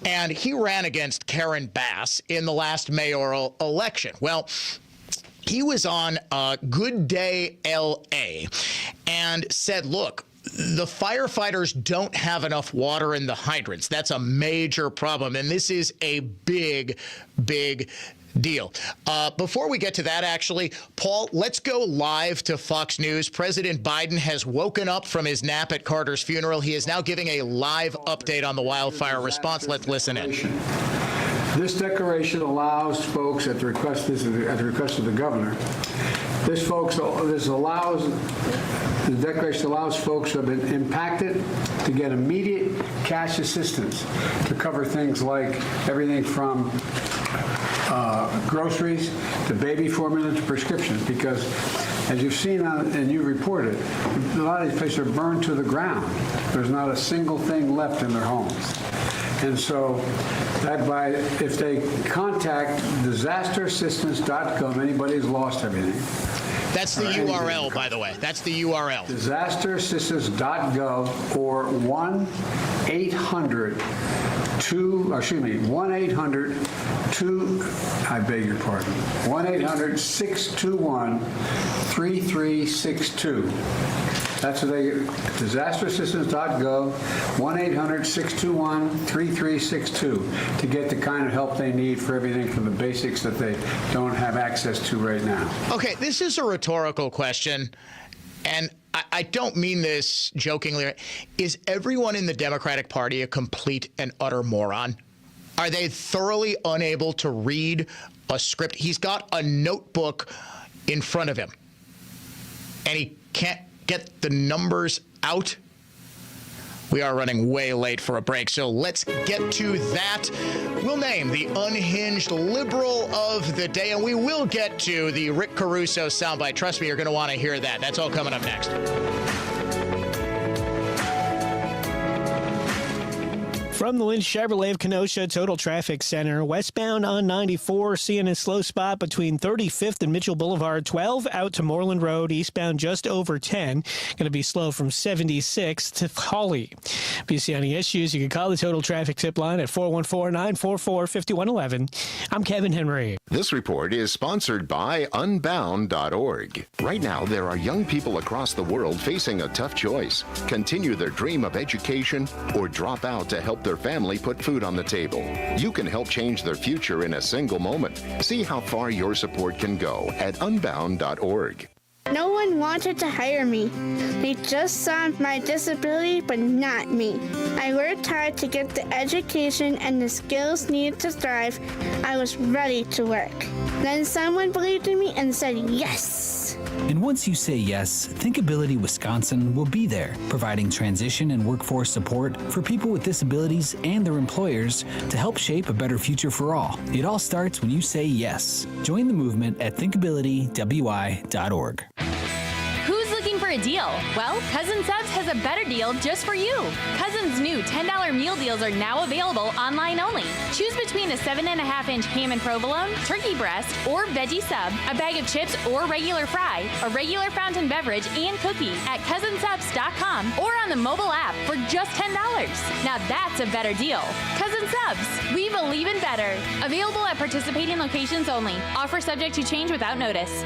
And he ran against Karen Bass in the last mayoral election. Well, he was on Good Day L.A. and said, look, the firefighters don't have enough water in the hydrants. That's a major problem. And this is a big, big Deal. Before we get to that, actually, Paul, let's go live to Fox News. President Biden has woken up from his nap at Carter's funeral. He is now giving a live update on the wildfire response. Let's listen in. This declaration allows folks, at the request of the governor, the declaration allows folks who have been impacted to get immediate cash assistance to cover things like everything from groceries to baby formula to prescriptions, because as you've seen and you reported, a lot of these places are burned to the ground. There's not a single thing left in their homes. And so if they contact disasterassistance.gov, anybody who's lost everything. That's the URL, by the way. That's the URL. Disasterassistance.gov or 1-800-621-3362. That's what disasterassistance.gov, 1-800-621-3362 to get the kind of help they need for everything from the basics that they don't have access to right now. Okay, this is a rhetorical question, and I don't mean this jokingly. Is everyone in the Democratic Party a complete and utter moron? Are they thoroughly unable to read a script? He's got a notebook in front of him, and he can't get the numbers out. We are running way late for a break, so let's get to that. We'll name the unhinged liberal of the day, and we will get to the Rick Caruso soundbite. Trust me, you're going to want to hear that. That's all coming up next. From the Lynch Chevrolet of Kenosha Total Traffic Center, westbound on 94, seeing a slow spot between 35th and Mitchell Boulevard, 12 out to Moreland Road, eastbound just over 10. Going to be slow from 76 to Hawley. If you see any issues, you can call the Total Traffic Tip line at 414-944-5111. I'm Kevin Henry. This report is sponsored by Unbound.org. Right now, there are young people across the world facing a tough choice: continue their dream of education or drop out to help their family put food on the table. You can help change their future in a single moment. See how far your support can go at Unbound.org. No one wanted to hire me. They just saw my disability, but not me. I worked hard to get the education and the skills needed to thrive. I was ready to work. Then someone believed in me and said yes. And once you say yes, Thinkability Wisconsin will be there, providing transition and workforce support for people with disabilities and their employers to help shape a better future for all. It all starts when you say yes. Join the movement at thinkabilitywi.org. Who's looking for a deal? Well, Cousin Subs has a better deal just for you. Cousin's new $10 meal deals are now available online only. Choose between a 7.5-inch ham and provolone, turkey breast, or veggie sub, a bag of chips or regular fry, a regular fountain beverage, and cookie at cousinsubs.com or on the mobile app for just $10. Now that's a better deal. Cousin Subs, we believe in better. Available at participating locations only. Offer subject to change without notice.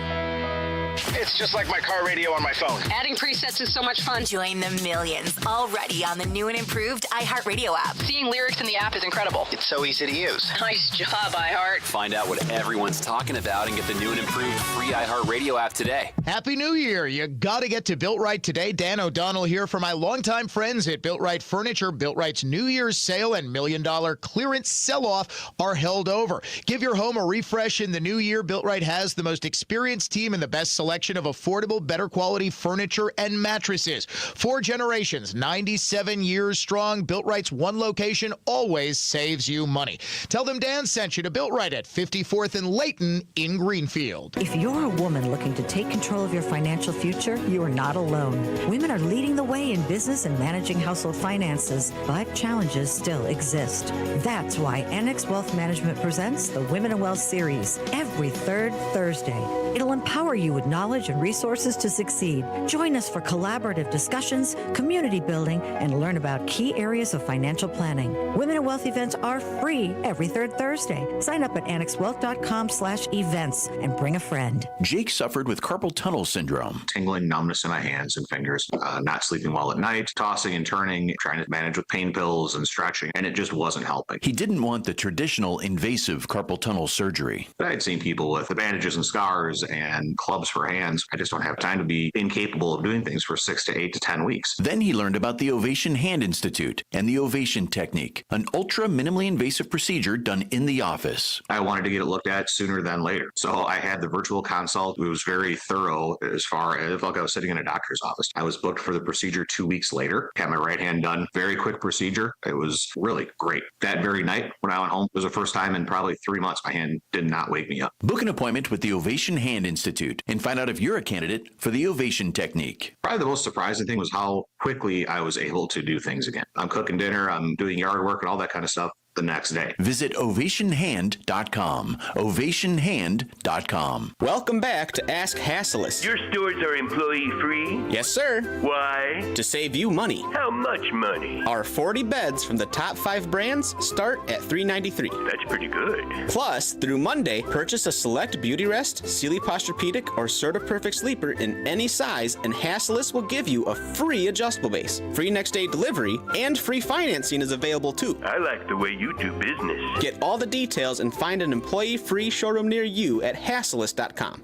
It's just like my car radio on my phone. Adding presets is so much fun. Join the millions already on the new and improved iHeartRadio app. Seeing lyrics in the app is incredible. It's so easy to use. Nice job, iHeart. Find out what everyone's talking about and get the new and improved free iHeartRadio app today. Happy New Year. You got to get to Built Right today. Dan O'Donnell here for my longtime friends at Built Right Furniture. Built Right's New Year's sale and $1 million clearance sell-off are held over. Give your home a refresh in the new year. Built Right has the most experienced team and the best selection of affordable, better quality furniture and mattresses. 4 generations, 97 years strong. Built Right's one location always saves you money. Tell them Dan sent you to Built Right at 54th and Layton in Greenfield. If you're a woman looking to take control of your financial future, you are not alone. Women are leading the way in business and managing household finances, but challenges still exist. That's why NX Wealth Management presents the Women in Wealth series every third Thursday. It'll empower you with knowledge knowledge and resources to succeed. Join us for collaborative discussions, community building, and learn about key areas of financial planning. Women at Wealth events are free every third Thursday. Sign up at annexwealth.com/events and bring a friend. Jake suffered with carpal tunnel syndrome. Tingling numbness in my hands and fingers, not sleeping well at night, tossing and turning, trying to manage with pain pills and stretching, and it just wasn't helping. He didn't want the traditional invasive carpal tunnel surgery. I had seen people with bandages and scars and clubs for hands. I just don't have time to be incapable of doing things for 6 to 8 to 10 weeks. Then he learned about the Ovation Hand Institute and the Ovation Technique, an ultra minimally invasive procedure done in the office. I wanted to get it looked at sooner than later. So I had the virtual consult. It was very thorough as far as like I was sitting in a doctor's office. I was booked for the procedure 2 weeks later, had my right hand done. Very quick procedure. It was really great. That very night when I went home, it was the first time in probably 3 months my hand did not wake me up. Book an appointment with the Ovation Hand Institute and find out if you're a candidate for the Ovation Technique. Probably the most surprising thing was how quickly I was able to do things again. I'm cooking dinner, I'm doing yard work and all that kind of stuff the next day. Visit ovationhand.com. ovationhand.com. Welcome back to Ask Hasselus. Your stores are employee-free? Yes, sir. Why? To save you money. How much money? Our 40 beds from the top 5 brands start at $393. That's pretty good. Plus, through Monday, purchase a select Beauty Rest, Sealy Posturepedic, or Serta Perfect sleeper in any size, and Hasselus will give you a free adjustable base. Free next day delivery, and free financing is available too. I like the way you do business. Get all the details and find an employee-free showroom near you at Hasselus.com.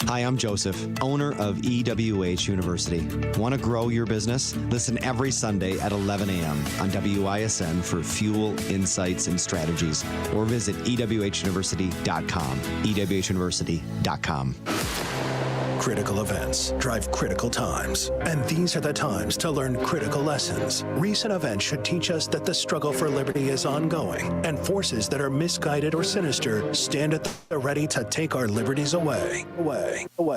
Hi, I'm Joseph, owner of EWH University. Want to grow your business? Listen every Sunday at 11 a.m. on WISN for fuel, insights, and strategies. Or visit ewhuniversity.com. ewhuniversity.com. Critical events drive critical times, and these are the times to learn critical lessons. Recent events should teach us that the struggle for liberty is ongoing, and forces that are misguided or sinister stand at the ready to take our liberties away.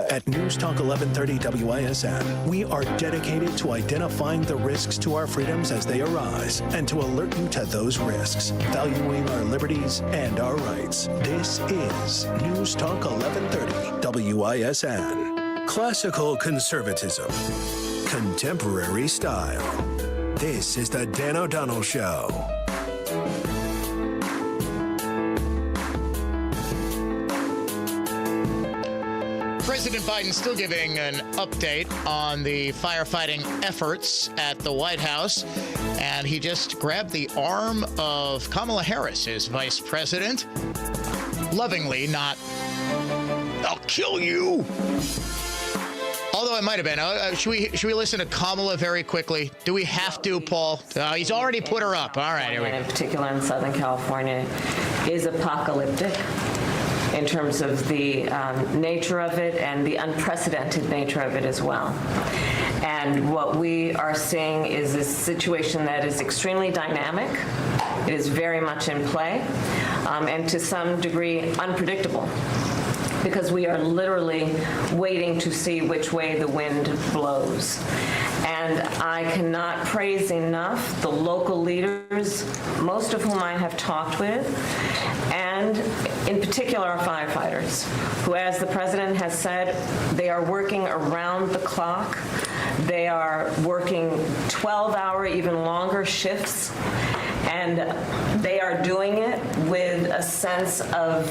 At News Talk 1130 WISN, we are dedicated to identifying the risks to our freedoms as they arise, and to alert you to those risks, valuing our liberties and our rights. This is News Talk 1130 WISN. Classical conservatism. Contemporary style. This is the Dan O'Donnell Show. President Biden still giving an update on the firefighting efforts at the White House. And he just grabbed the arm of Kamala Harris, his vice president. Lovingly, not, I'll kill you. Although it might have been. Should we listen to Kamala very quickly? Do we have to, Paul? He's already put her up. All right, here we go. In particular in Southern California is apocalyptic in terms of the nature of it and the unprecedented nature of it as well. And what we are seeing is a situation that is extremely dynamic. It is very much in play, and to some degree unpredictable, because we are literally waiting to see which way the wind blows. And I cannot praise enough the local leaders, most of whom I have talked with, and in particular our firefighters, who, as the president has said, they are working around the clock. They are working 12-hour, even longer shifts. And they are doing it with a sense of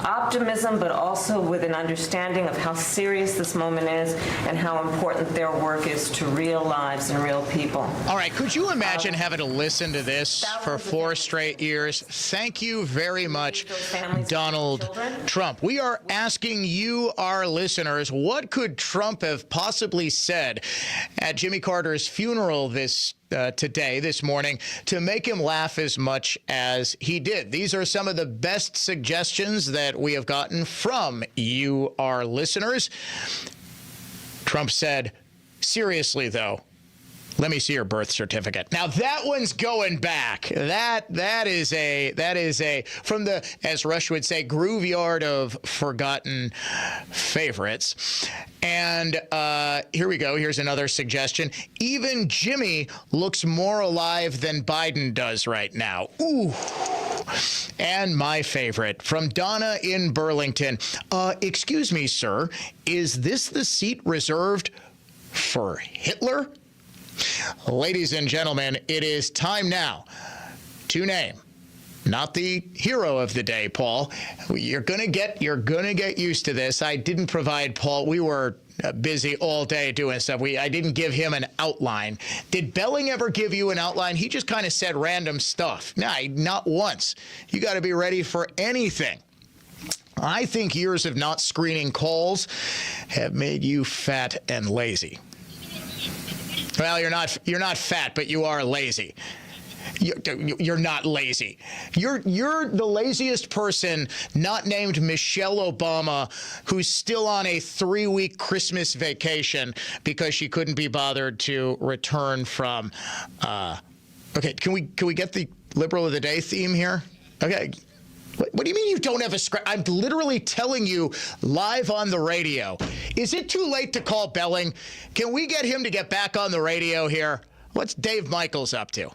optimism, but also with an understanding of how serious this moment is and how important their work is to real lives and real people. All right, could you imagine having to listen to this for 4 straight years? Thank you very much, Donald Trump. We are asking you, our listeners, what could Trump have possibly said at Jimmy Carter's funeral this morning to make him laugh as much as he did? These are some of the best suggestions that we have gotten from you, our listeners. Trump said, seriously, though, let me see your birth certificate. Now that one's going back. That is a from the, as Rush would say, grooveyard of forgotten favorites. And here we go. Here's another suggestion. Even Jimmy looks more alive than Biden does right now. Ooh. And my favorite, from Donna in Burlington. Excuse me, sir, is this the seat reserved for Hitler? Ladies and gentlemen, it is time now to name, not the hero of the day, Paul. You're gonna get used to this. I didn't provide Paul. We were busy all day doing stuff. I didn't give him an outline. Did Belling ever give you an outline? He just kind of said random stuff. Nah, not once. You got to be ready for anything. I think years of not screening calls have made you fat and lazy. Well, you're not fat, but you are lazy. You're not lazy. You're the laziest person not named Michelle Obama, who's still on a 3-week Christmas vacation because she couldn't be bothered to return from. Okay, can we get the liberal of the day theme here? Okay. What do you mean you don't have a script? I'm literally telling you live on the radio. Is it too late to call Belling? Can we get him to get back on the radio here? What's Dave Michaels up to?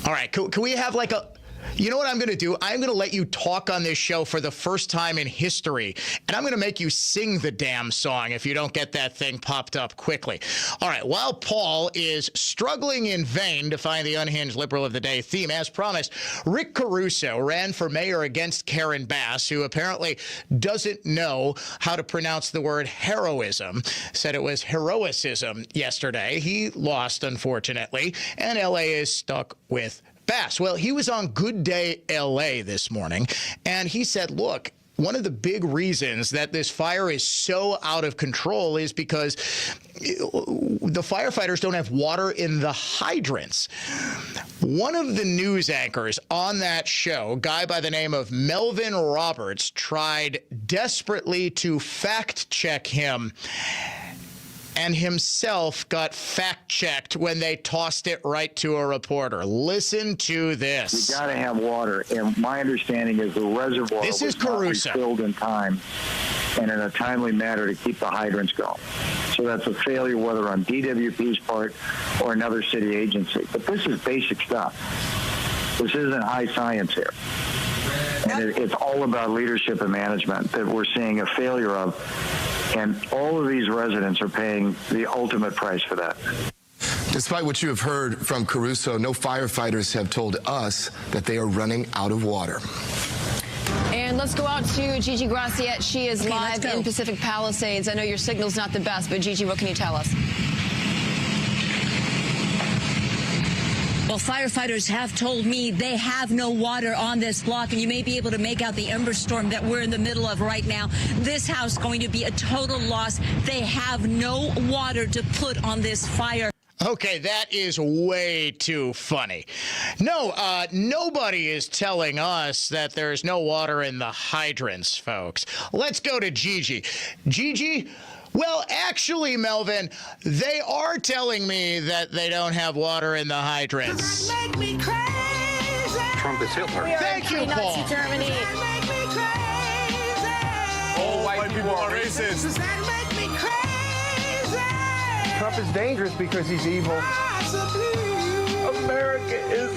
All right, can we have like a... You know what I'm going to do? I'm going to let you talk on this show for the first time in history, and I'm going to make you sing the damn song if you don't get that thing popped up quickly. All right, while Paul is struggling in vain to find the unhinged liberal of the day theme, as promised, Rick Caruso ran for mayor against Karen Bass, who apparently doesn't know how to pronounce the word heroism, said it was heroicism yesterday. He lost, unfortunately, and LA is stuck with Bass. Well, he was on Good Day LA this morning, and he said, look, one of the big reasons that this fire is so out of control is because the firefighters don't have water in the hydrants. One of the news anchors on that show, a guy by the name of Melvin Roberts, tried desperately to fact-check him, and himself got fact-checked when they tossed it right to a reporter. Listen to this. You got to have water, and my understanding is the reservoir was not refilled in time and in a timely manner to keep the hydrants going. So that's a failure, whether on DWP's part or another city agency. But this is basic stuff. This isn't high science here. And it's all about leadership and management that we're seeing a failure of. And all of these residents are paying the ultimate price for that. Despite what you have heard from Caruso, no firefighters have told us that they are running out of water. And let's go out to Gigi Graciette. She is live in Pacific Palisades. I know your signal's not the best, but Gigi, what can you tell us? Well, firefighters have told me they have no water on this block, and you may be able to make out the ember storm that we're in the middle of right now. This house going to be a total loss. They have no water to put on this fire. Okay, that is way too funny. No, nobody is telling us that there's no water in the hydrants, folks. Let's go to Gigi. Gigi? Well, actually, Melvin, they are telling me that they don't have water in the hydrants. Make me crazy. Trump is Hitler. Thank you, Paul. Nazi Germany. Make me crazy. All white people are racist. Does that make me crazy? Trump is dangerous because he's evil. America is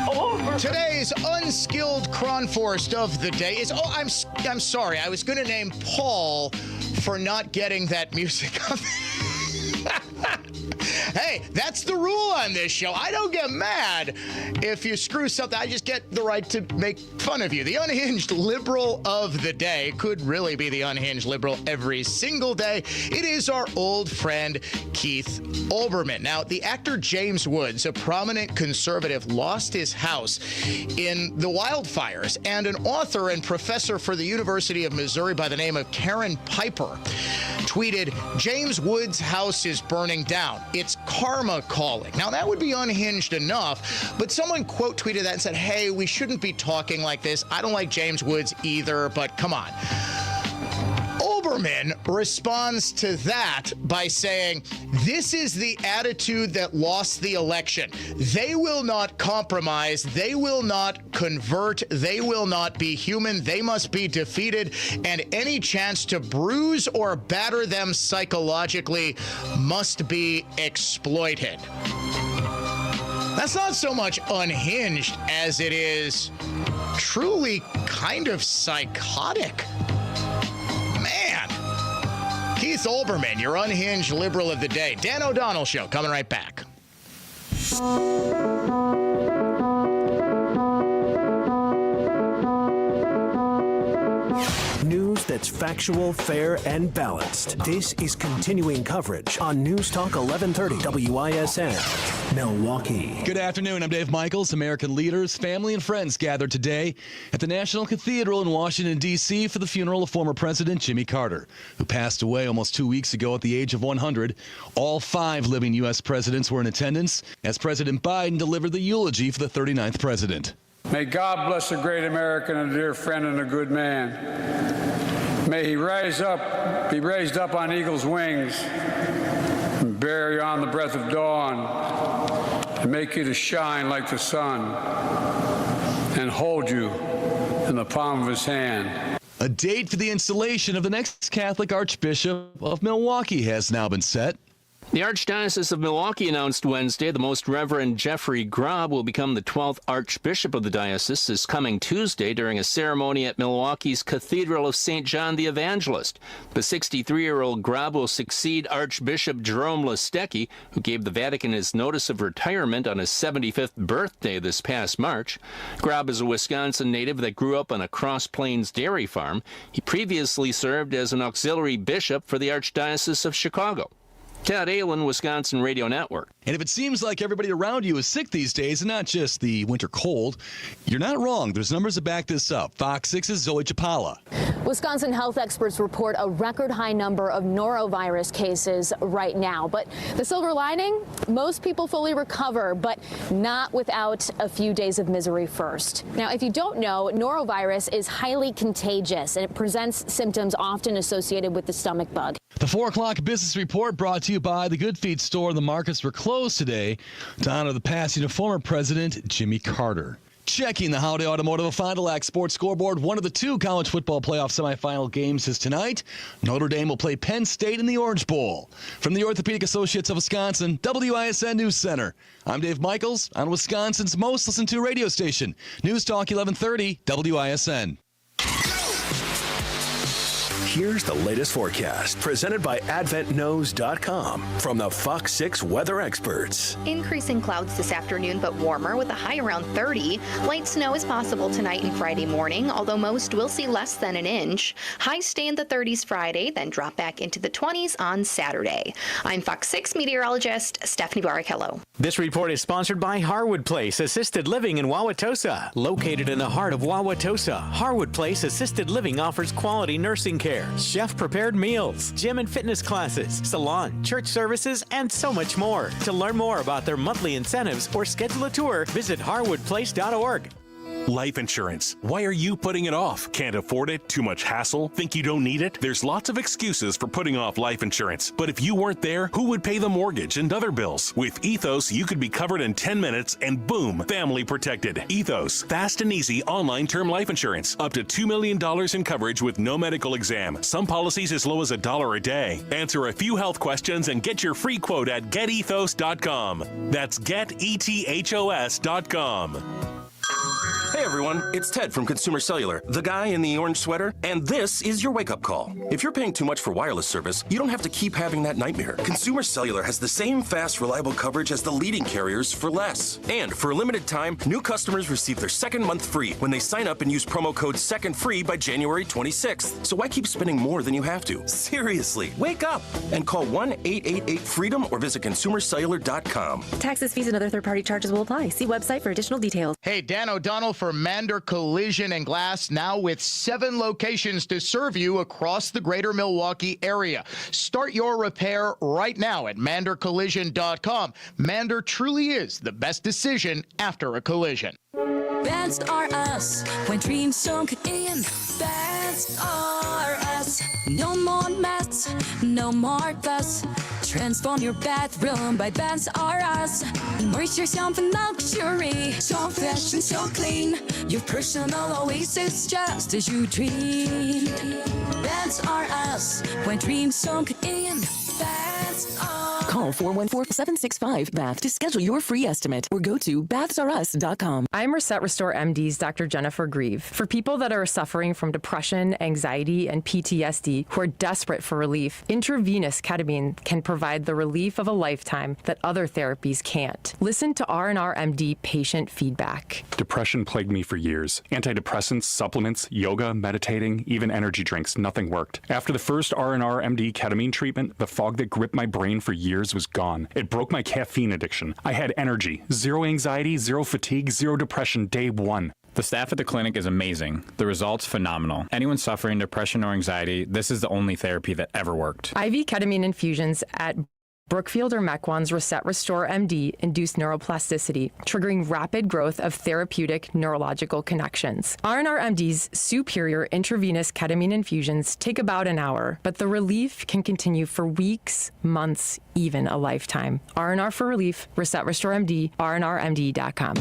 over. Today's unskilled Cronforst of the day is, I'm sorry, I was going to name Paul for not getting that music up. Hey, that's the rule on this show. I don't get mad if you screw something. I just get the right to make fun of you. The unhinged liberal of the day could really be the unhinged liberal every single day. It is our old friend, Keith Olbermann. Now, the actor James Woods, a prominent conservative, lost his house in the wildfires, and an author and professor for the University of Missouri by the name of Karen Piper tweeted, "James Woods' house is burning down. It's karma calling." Now, that would be unhinged enough, but someone quote tweeted that and said, hey, we shouldn't be talking like this. I don't like James Woods either, but come on. Olbermann responds to that by saying, this is the attitude that lost the election. They will not compromise. They will not convert. They will not be human. They must be defeated. And any chance to bruise or batter them psychologically must be exploited. That's not so much unhinged as it is truly kind of psychotic. Man. Keith Olbermann, your unhinged liberal of the day. Dan O'Donnell Show, coming right back. News that's factual, fair, and balanced. This is continuing coverage on News Talk 1130 WISN, Milwaukee. Good afternoon. I'm Dave Michaels. American leaders, family, and friends gathered today at the National Cathedral in Washington, D.C. for the funeral of former President Jimmy Carter, who passed away almost 2 weeks ago at the age of 100. All 5 living U.S. presidents were in attendance as President Biden delivered the eulogy for the 39th president. May God bless a great American, a dear friend, and a good man. May he be raised up on eagle's wings and bear you on the breath of dawn and make you to shine like the sun and hold you in the palm of his hand. A date for the installation of the next Catholic Archbishop of Milwaukee has now been set. The Archdiocese of Milwaukee announced Wednesday the Most Reverend Jeffrey Grubb will become the 12th Archbishop of the diocese this coming Tuesday during a ceremony at Milwaukee's Cathedral of St. John the Evangelist. The 63-year-old Grubb will succeed Archbishop Jerome Listecki, who gave the Vatican his notice of retirement on his 75th birthday this past March. Grubb is a Wisconsin native that grew up on a Cross Plains dairy farm. He previously served as an auxiliary bishop for the Archdiocese of Chicago. Ted Allen, Wisconsin Radio Network. And if it seems like everybody around you is sick these days, and not just the winter cold, you're not wrong. There's numbers that back this up. Fox 6's Zoe Chapala. Wisconsin health experts report a record high number of norovirus cases right now. But the silver lining, most people fully recover, but not without a few days of misery first. Now, if you don't know, norovirus is highly contagious, and it presents symptoms often associated with the stomach bug. The 4 o'clock business report brought to you by the Good Feet store. The markets were closed today to honor the passing of former President Jimmy Carter. Checking the Holiday Automotive of Fond du Lac Sports Scoreboard, one of the 2 college football playoff semifinal games is tonight. Notre Dame will play Penn State in the Orange Bowl. From the Orthopedic Associates of Wisconsin, WISN News Center, I'm Dave Michaels on Wisconsin's most listened to radio station, News Talk 1130 WISN. Here's the latest forecast presented by AdventKnows.com from the Fox 6 weather experts. Increasing clouds this afternoon, but warmer with a high around 30. Light snow is possible tonight and Friday morning, although most will see less than an inch. Highs stay in the 30s Friday, then drop back into the 20s on Saturday. I'm Fox 6 meteorologist Stephanie Barrichello. This report is sponsored by Harwood Place Assisted Living in Wauwatosa. Located in the heart of Wauwatosa, Harwood Place Assisted Living offers quality nursing care, chef-prepared meals, gym and fitness classes, salon, church services, and so much more. To learn more about their monthly incentives or schedule a tour, visit harwoodplace.org. Life insurance. Why are you putting it off? Can't afford it? Too much hassle? Think you don't need it? There's lots of excuses for putting off life insurance. But if you weren't there, who would pay the mortgage and other bills? With Ethos, you could be covered in 10 minutes and boom, family protected. Ethos, fast and easy online term life insurance. Up to $2 million in coverage with no medical exam. Some policies as low as $1 a day. Answer a few health questions and get your free quote at getethos.com. That's getethos.com. Hey everyone, it's Ted from Consumer Cellular, the guy in the orange sweater, and this is your wake-up call. If you're paying too much for wireless service, you don't have to keep having that nightmare. Consumer Cellular has the same fast, reliable coverage as the leading carriers for less. And for a limited time, new customers receive their second month free when they sign up and use promo code SECONDFREE by January 26th. So why keep spending more than you have to? Seriously, wake up and call 1-888-FREEDOM or visit consumercellular.com. Taxes, fees, and other third-party charges will apply. See website for additional details. Hey, Dan O'Donnell for Mander Collision and Glass, now with 7 locations to serve you across the greater Milwaukee area. Start your repair right now at mandercollision.com. Mander truly is the best decision after a collision. Bands are us when dreams sunk in. Bands are us. No more mess, no more fuss. Transform your bathroom by Bands R Us. Immerse yourself in luxury. So fresh and so clean. Your personal oasis just as you dreamed. Bands R Us when dreams sunk in. Bands R Us. Call 414-765-BATH to schedule your free estimate or go to bathsareus.com. I'm Reset Restore MD's Dr. Jennifer Grieve. For people that are suffering from depression, anxiety, and PTSD who are desperate for relief, intravenous ketamine can provide the relief of a lifetime that other therapies can't. Listen to R&R MD patient feedback. Depression plagued me for years. Antidepressants, supplements, yoga, meditating, even energy drinks, nothing worked. After the first R&R MD ketamine treatment, the fog that gripped my brain for years was gone. It broke my caffeine addiction. I had energy, zero anxiety, zero fatigue, zero depression day one. The staff at the clinic is amazing. The results phenomenal. Anyone suffering depression or anxiety, this is the only therapy that ever worked. IV ketamine infusions at Brookfield or Mequon's Reset Restore MD induce neuroplasticity, triggering rapid growth of therapeutic neurological connections. R&R MD's superior intravenous ketamine infusions take about an hour, but the relief can continue for weeks, months, even a lifetime. R&R for relief, Reset Restore MD, rnrmd.com.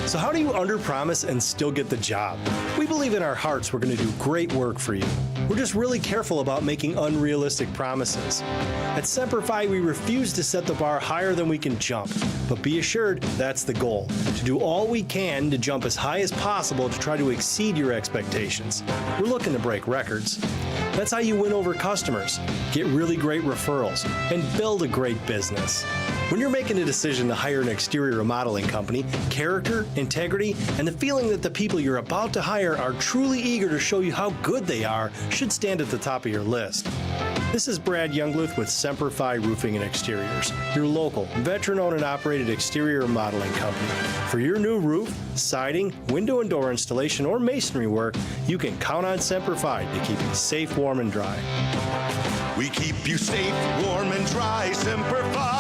So how do you underpromise and still get the job? We believe in our hearts we're going to do great work for you. We're just really careful about making unrealistic promises. At Semper Fi, we refuse to set the bar higher than we can jump. But be assured, that's the goal. To do all we can to jump as high as possible to try to exceed your expectations. We're looking to break records. That's how you win over customers, get really great referrals, and build a great business. When you're making a decision to hire an exterior remodeling company, character, integrity, and the feeling that the people you're about to hire are truly eager to show you how good they are should stand at the top of your list. This is Brad Youngluth with Semper Fi Roofing and Exteriors, your local, veteran-owned and operated exterior remodeling company. For your new roof, siding, window and door installation, or masonry work, you can count on Semper Fi to keep you safe, warm, and dry. We keep you safe, warm, and dry, Semper Fi.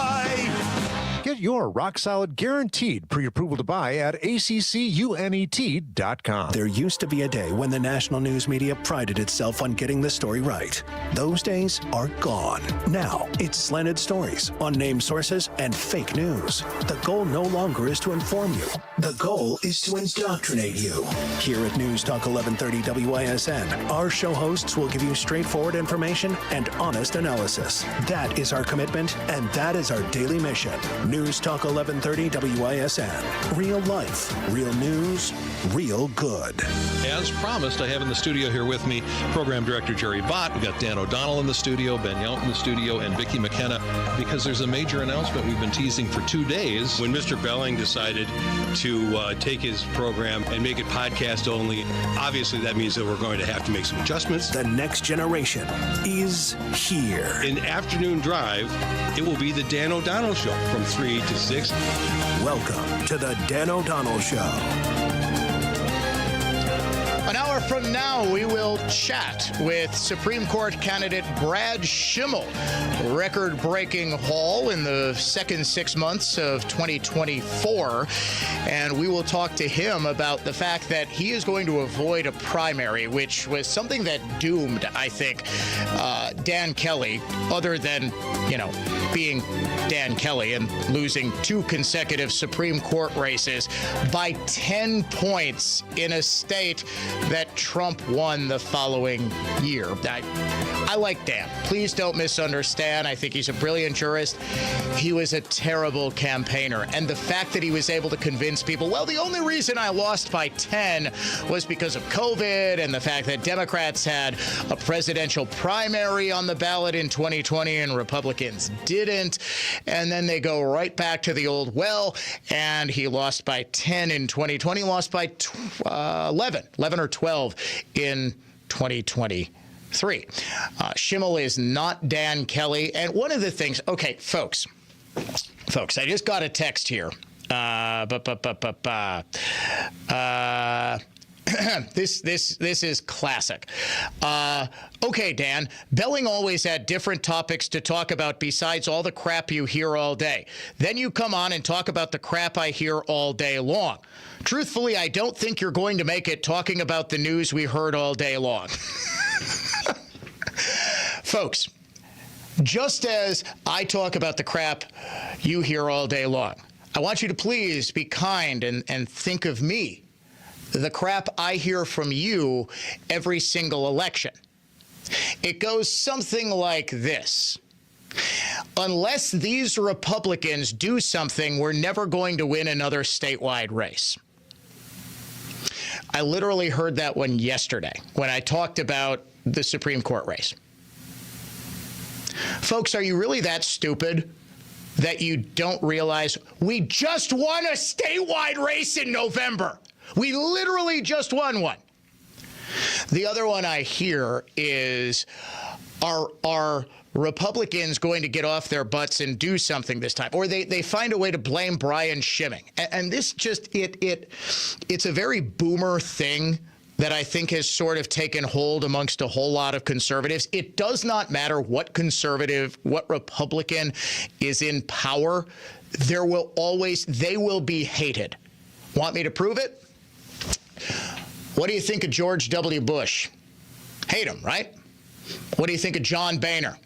Get your rock-solid guaranteed pre-approval to buy at accunet.com. There used to be a day when the national news media prided itself on getting the story right. Those days are gone. Now, it's slanted stories, unnamed sources, and fake news. The goal no longer is to inform you. The goal is to indoctrinate you. Here at News Talk 1130 WISN, our show hosts will give you straightforward information and honest analysis. That is our commitment, and that is our daily mission. News Talk 1130 WISN. Real life, real news, real good. As promised, I have in the studio here with me Program Director Jerry Bott. We've got Dan O'Donnell in the studio, Ben Yount in the studio, and Vicki McKenna, because there's a major announcement we've been teasing for 2 days. When Mr. Belling decided to take his program and make it podcast only, obviously that means that we're going to have to make some adjustments. The next generation is here. In Afternoon Drive, it will be the Dan O'Donnell Show from 3 to 6. Welcome to the Dan O'Donnell Show. An hour from now, we will chat with Supreme Court candidate Brad Schimmel. Record-breaking haul in the second 6 months of 2024. And we will talk to him about the fact that he is going to avoid a primary, which was something that doomed, I think, Dan Kelly, other than, being Dan Kelly and losing 2 consecutive Supreme Court races by 10 points in a state that Trump won the following year. I like Dan. Please don't misunderstand. I think he's a brilliant jurist. He was a terrible campaigner. And the fact that he was able to convince people, well, the only reason I lost by 10 was because of COVID and the fact that Democrats had a presidential primary on the ballot in 2020 and Republicans didn't. And then they go right back to the old well, and he lost by 10 in 2020, lost by 11 or 12 in 2023. Schimmel is not Dan Kelly. And one of the things, okay, folks, I just got a text here. This is classic. Okay, Dan, Belling always had different topics to talk about besides all the crap you hear all day. Then you come on and talk about the crap I hear all day long. Truthfully, I don't think you're going to make it talking about the news we heard all day long. Folks, just as I talk about the crap you hear all day long, I want you to please be kind and think of me, the crap I hear from you every single election. It goes something like this. Unless these Republicans do something, we're never going to win another statewide race. I literally heard that one yesterday when I talked about the Supreme Court race. Folks, are you really that stupid that you don't realize we just won a statewide race in November? We literally just won one. The other one I hear is, are Republicans going to get off their butts and do something this time? Or they find a way to blame Brian Schimming. And this just, it's a very boomer thing that I think has sort of taken hold amongst a whole lot of conservatives. It does not matter what conservative, what Republican is in power. They will be hated. Want me to prove it? What do you think of George W. Bush? Hate him, right? What do you think of John Boehner?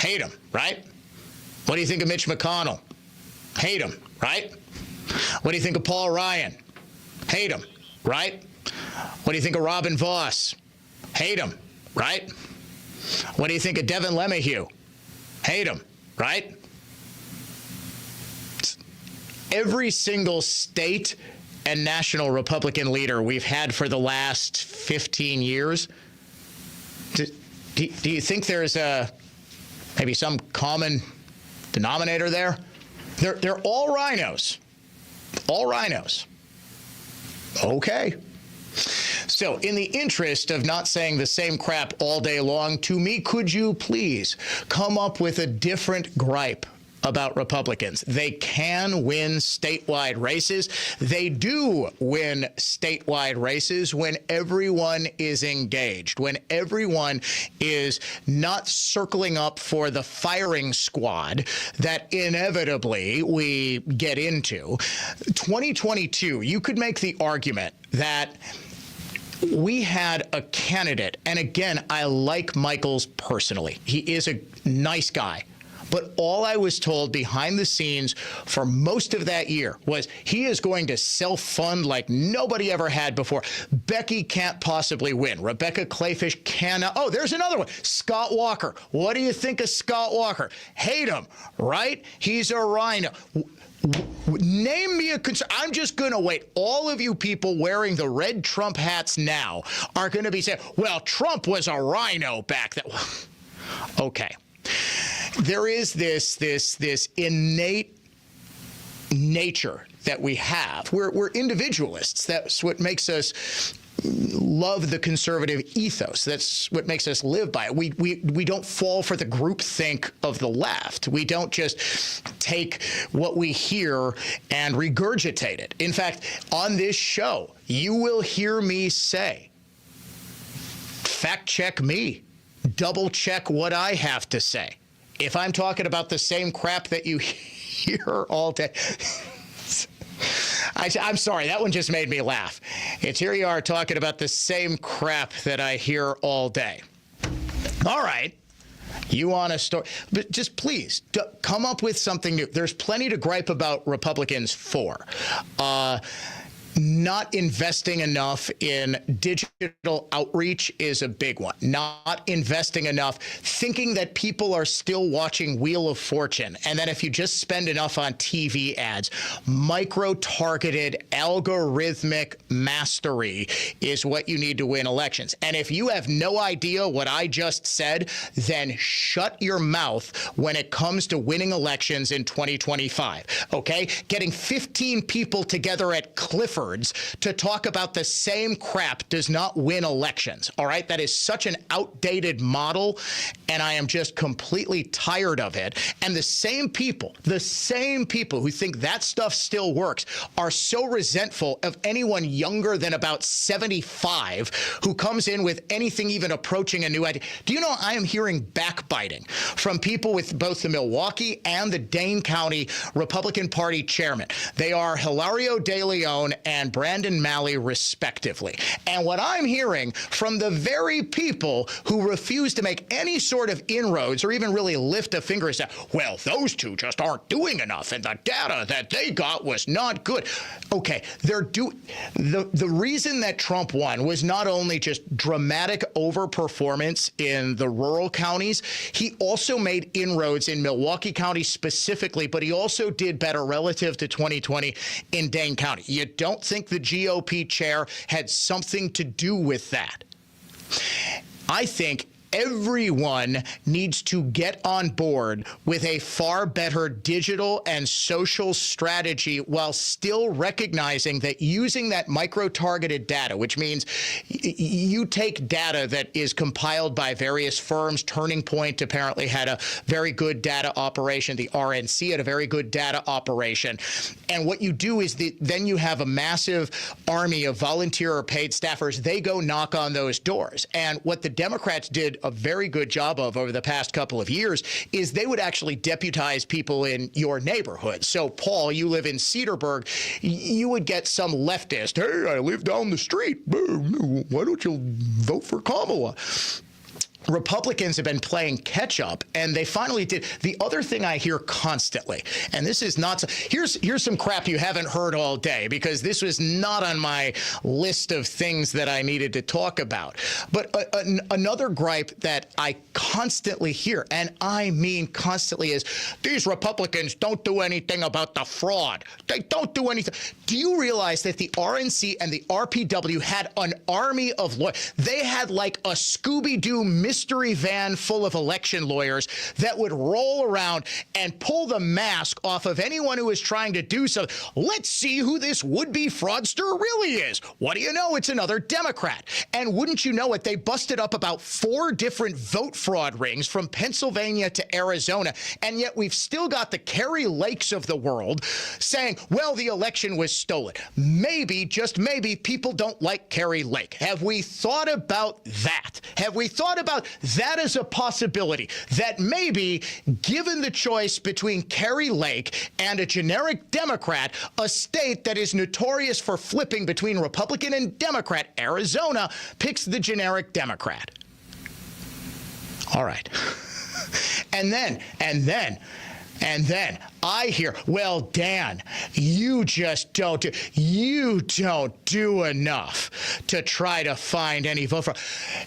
Hate him, right? What do you think of Mitch McConnell? Hate him, right? What do you think of Paul Ryan? Hate him, right? What do you think of Robin Voss? Hate him, right? What do you think of Devin LeMahieu? Hate him, right? Every single state and national Republican leader we've had for the last 15 years, do you think there's maybe some common denominator there? They're all rhinos. All rhinos. Okay. So in the interest of not saying the same crap all day long, to me, could you please come up with a different gripe about Republicans? They can win statewide races. They do win statewide races when everyone is engaged, when everyone is not circling up for the firing squad that inevitably we get into. 2022, you could make the argument that we had a candidate, and again, I like Michaels personally. He is a nice guy. But all I was told behind the scenes for most of that year was he is going to self-fund like nobody ever had before. Becky can't possibly win. Rebecca Clayfish cannot. Oh, there's another one. Scott Walker. What do you think of Scott Walker? Hate him, right? He's a rhino. Name me a concern. I'm just going to wait. All of you people wearing the red Trump hats now are going to be saying, well, Trump was a rhino back then. Okay. There is this innate nature that we have. We're individualists. That's what makes us love the conservative ethos. That's what makes us live by it. We don't fall for the groupthink of the left. We don't just take what we hear and regurgitate it. In fact, on this show, you will hear me say, fact check me, double check what I have to say. If I'm talking about the same crap that you hear all day, I'm sorry, that one just made me laugh. It's here you are talking about the same crap that I hear all day. All right, you want a story, but just please come up with something new. There's plenty to gripe about Republicans for. Not investing enough in digital outreach is a big one. Not investing enough, thinking that people are still watching Wheel of Fortune, and that if you just spend enough on TV ads, micro-targeted, algorithmic mastery is what you need to win elections. And if you have no idea what I just said, then shut your mouth when it comes to winning elections in 2025, okay? Getting 15 people together at Clifford to talk about the same crap does not win elections, all right? That is such an outdated model, and I am just completely tired of it. And the same people who think that stuff still works are so resentful of anyone younger than about 75 who comes in with anything even approaching a new idea. Do you know I am hearing backbiting from people with both the Milwaukee and the Dane County Republican Party chairman? They are Hilario De Leon and Brandon Malley, respectively. And what I'm hearing from the very people who refuse to make any sort of inroads or even really lift a finger is that, well, those two just aren't doing enough, and the data that they got was not good. Okay, the reason that Trump won was not only just dramatic overperformance in the rural counties, he also made inroads in Milwaukee County specifically, but he also did better relative to 2020 in Dane County. You don't think the GOP chair had something to do with that? I think everyone needs to get on board with a far better digital and social strategy while still recognizing that using that micro-targeted data, which means you take data that is compiled by various firms. Turning Point apparently had a very good data operation. The RNC had a very good data operation. And what you do is then you have a massive army of volunteer or paid staffers. They go knock on those doors. And what the Democrats did a very good job of over the past couple of years is they would actually deputize people in your neighborhood. So, Paul, you live in Cedarburg. You would get some leftist, hey, I live down the street. Why don't you vote for Kamala? Republicans have been playing catch up, and they finally did. The other thing I hear constantly, and this is not, here's some crap you haven't heard all day, because this was not on my list of things that I needed to talk about. But another gripe that I constantly hear, and I mean constantly, is these Republicans don't do anything about the fraud. They don't do anything. Do you realize that the RNC and the RPW had an army of lawyers? They had like a Scooby-Doo mystery van full of election lawyers that would roll around and pull the mask off of anyone who is trying to do so. Let's see who this would-be fraudster really is. What do you know? It's another Democrat. And wouldn't you know it, they busted up about 4 different vote fraud rings from Pennsylvania to Arizona. And yet we've still got the Carrie Lakes of the world saying, well, the election was stolen. Maybe, just maybe, people don't like Carrie Lake. Have we thought about that? Have we thought about that as a possibility, that maybe, given the choice between Carrie Lake and a generic Democrat, a state that is notorious for flipping between Republican and Democrat, Arizona picks the generic Democrat? All right. And then I hear, well, Dan, you don't do enough to try to find any vote for.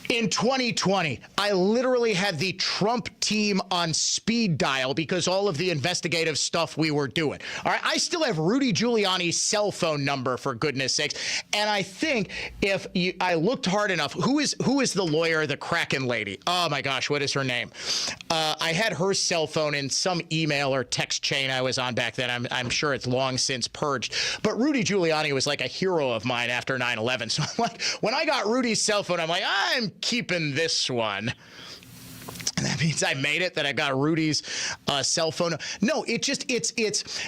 In 2020, I literally had the Trump team on speed dial because all of the investigative stuff we were doing. All right, I still have Rudy Giuliani's cell phone number, for goodness sakes. And I think if I looked hard enough, who is the lawyer, the Kraken lady? Oh my gosh, what is her name? I had her cell phone in some email or text chain I was on back then. I'm sure it's long since purged. But Rudy Giuliani was like a hero of mine after 9/11. So I'm like, when I got Rudy's cell phone, I'm like, I'm keeping this one. And that means I made it, that I got Rudy's cell phone. No,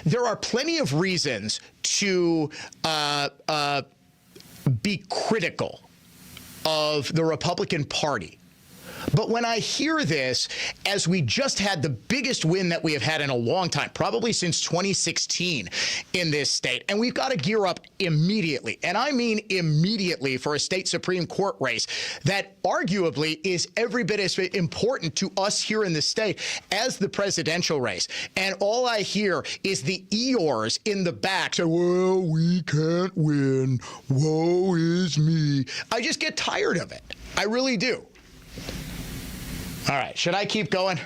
there are plenty of reasons to be critical of the Republican Party. But when I hear this, as we just had the biggest win that we have had in a long time, probably since 2016 in this state, and we've got to gear up immediately, and I mean immediately, for a state Supreme Court race that arguably is every bit as important to us here in the state as the presidential race. And all I hear is the Eeyores in the back say, well, we can't win. Woe is me. I just get tired of it. I really do. All right, should I keep going?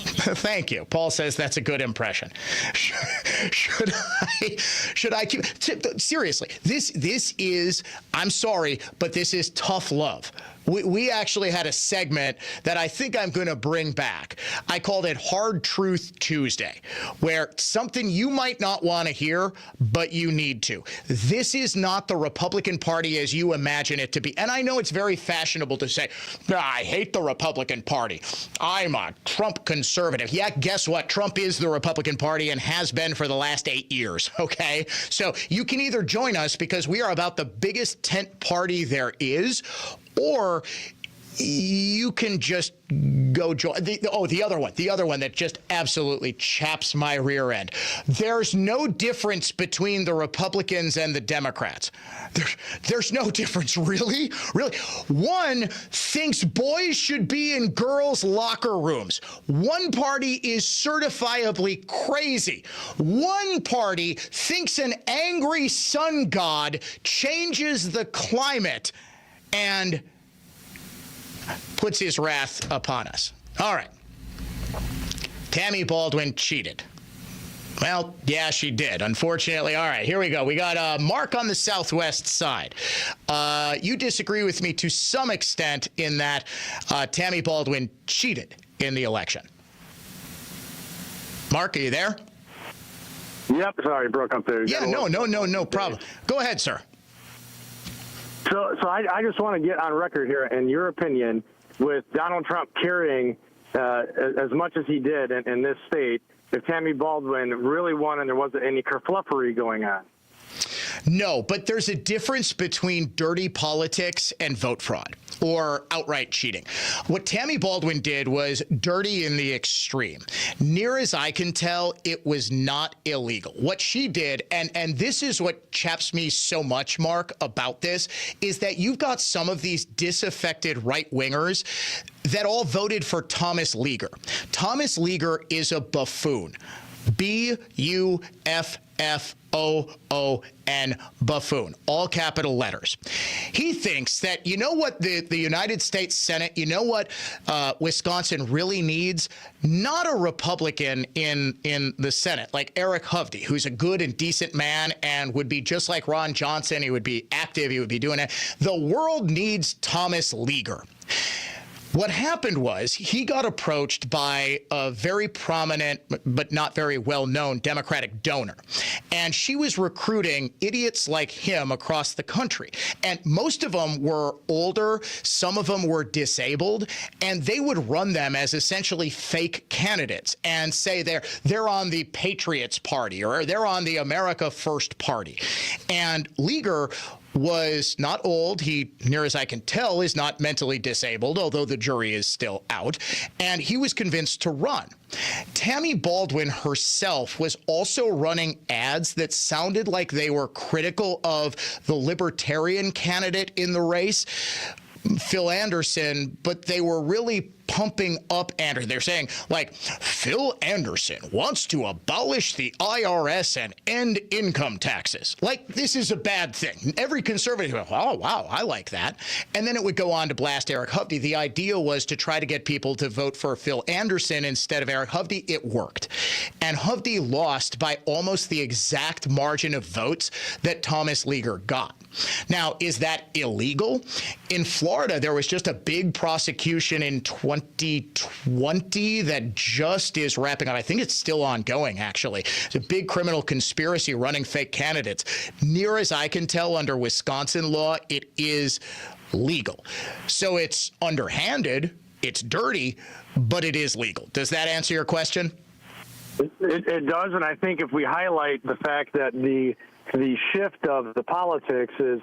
Thank you. Paul says that's a good impression. Should I keep? Seriously, this is, I'm sorry, but this is tough love. We actually had a segment that I think I'm going to bring back. I called it Hard Truth Tuesday, where something you might not want to hear, but you need to. This is not the Republican Party as you imagine it to be. And I know it's very fashionable to say, I hate the Republican Party. I'm a Trump conservative. Yeah, guess what? Trump is the Republican Party and has been for the last 8 years, okay? So you can either join us because we are about the biggest tent party there is, or you can just go join. The other one that just absolutely chaps my rear end. There's no difference between the Republicans and the Democrats. There's no difference, really. One thinks boys should be in girls' locker rooms. One party is certifiably crazy. One party thinks an angry sun god changes the climate and puts his wrath upon us. All right. Tammy Baldwin cheated. Well, yeah, she did, unfortunately. All right, here we go. We got Mark on the southwest side. You disagree with me to some extent in that Tammy Baldwin cheated in the election. Mark, are you there? Yep, sorry, broke up there. Yeah, no problem. Go ahead, sir. So I just want to get on record here, in your opinion, with Donald Trump carrying as much as he did in this state, if Tammy Baldwin really won and there wasn't any kerfluffering going on. No, but there's a difference between dirty politics and vote fraud or outright cheating. What Tammy Baldwin did was dirty in the extreme. Near as I can tell, it was not illegal. What she did, and this is what chaps me so much, Mark, about this, is that you've got some of these disaffected right-wingers that all voted for Thomas Leaguer. Thomas Leaguer is a buffoon. B-U-F-F-O-O-N, buffoon, all capital letters. He thinks that, you know what, the United States Senate, you know what Wisconsin really needs? Not a Republican in the Senate like Eric Hovde, who's a good and decent man and would be just like Ron Johnson. He would be active. He would be doing it. The world needs Thomas Leaguer. What happened was he got approached by a very prominent but not very well-known Democratic donor, and she was recruiting idiots like him across the country. And most of them were older, some of them were disabled, and they would run them as essentially fake candidates and say they're on the Patriots Party or they're on the America First Party. And Leaguer was not old. He, near as I can tell, is not mentally disabled, although the jury is still out. And he was convinced to run. Tammy Baldwin herself was also running ads that sounded like they were critical of the Libertarian candidate in the race, Phil Anderson, but they were really pumping up Anderson. They're saying, like, Phil Anderson wants to abolish the IRS and end income taxes. Like, this is a bad thing. Every conservative would go, oh, wow, I like that. And then it would go on to blast Eric Hovde. The idea was to try to get people to vote for Phil Anderson instead of Eric Hovde. It worked. And Hovde lost by almost the exact margin of votes that Thomas Leaguer got. Now, is that illegal? In Florida, there was just a big prosecution in 2020 that just is wrapping up. I think it's still ongoing, actually. It's a big criminal conspiracy running fake candidates. Near as I can tell, under Wisconsin law, it is legal. So it's underhanded, it's dirty, but it is legal. Does that answer your question? It does, and I think if we highlight the fact that the shift of the politics is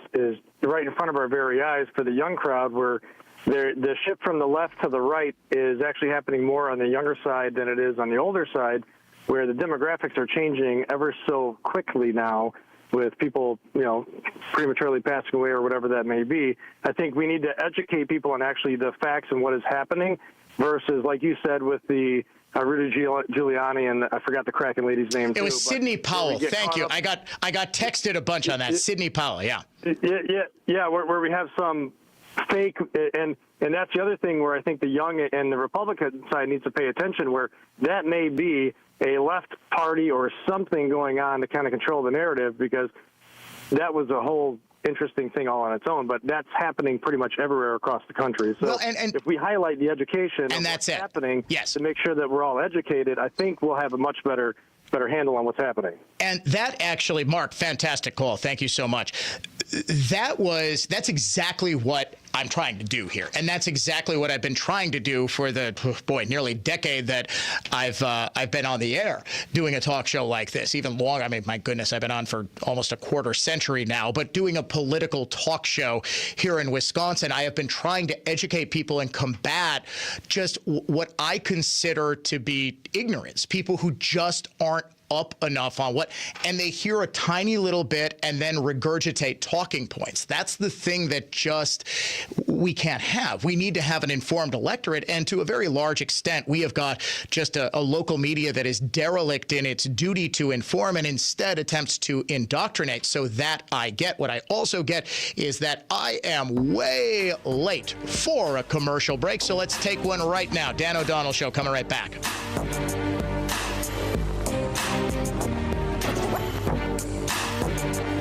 right in front of our very eyes for the young crowd, where the shift from the left to the right is actually happening more on the younger side than it is on the older side, where the demographics are changing ever so quickly now with people, prematurely passing away or whatever that may be. I think we need to educate people on actually the facts and what is happening versus, like you said, with the Rudy Giuliani, and I forgot the Kraken lady's name. It was Sidney Powell. Thank you. I got texted a bunch on that. Sidney Powell. Yeah. Yeah. Where we have some fake, and that's the other thing where I think the young and the Republican side needs to pay attention, where that may be a left party or something going on to kind of control the narrative, because that was a whole interesting thing all on its own, but that's happening pretty much everywhere across the country. So well, and if we highlight the education and that's what's happening, yes, to make sure that we're all educated, I think we'll have a much better handle on what's happening. And that actually, Mark, fantastic call. Thank you so much. that's exactly what I'm trying to do here. And that's exactly what I've been trying to do for nearly decade that I've been on the air doing a talk show like this, even longer. I mean, my goodness, I've been on for almost a quarter century now, but doing a political talk show here in Wisconsin, I have been trying to educate people and combat just what I consider to be ignorance, people who just aren't up enough on and they hear a tiny little bit and then regurgitate talking points. That's the thing that we can't have. We need to have an informed electorate, and to a very large extent, we have got just a local media that is derelict in its duty to inform and instead attempts to indoctrinate. So that I get. What I also get is that I am way late for a commercial break, so let's take one right now. Dan O'Donnell Show coming right back.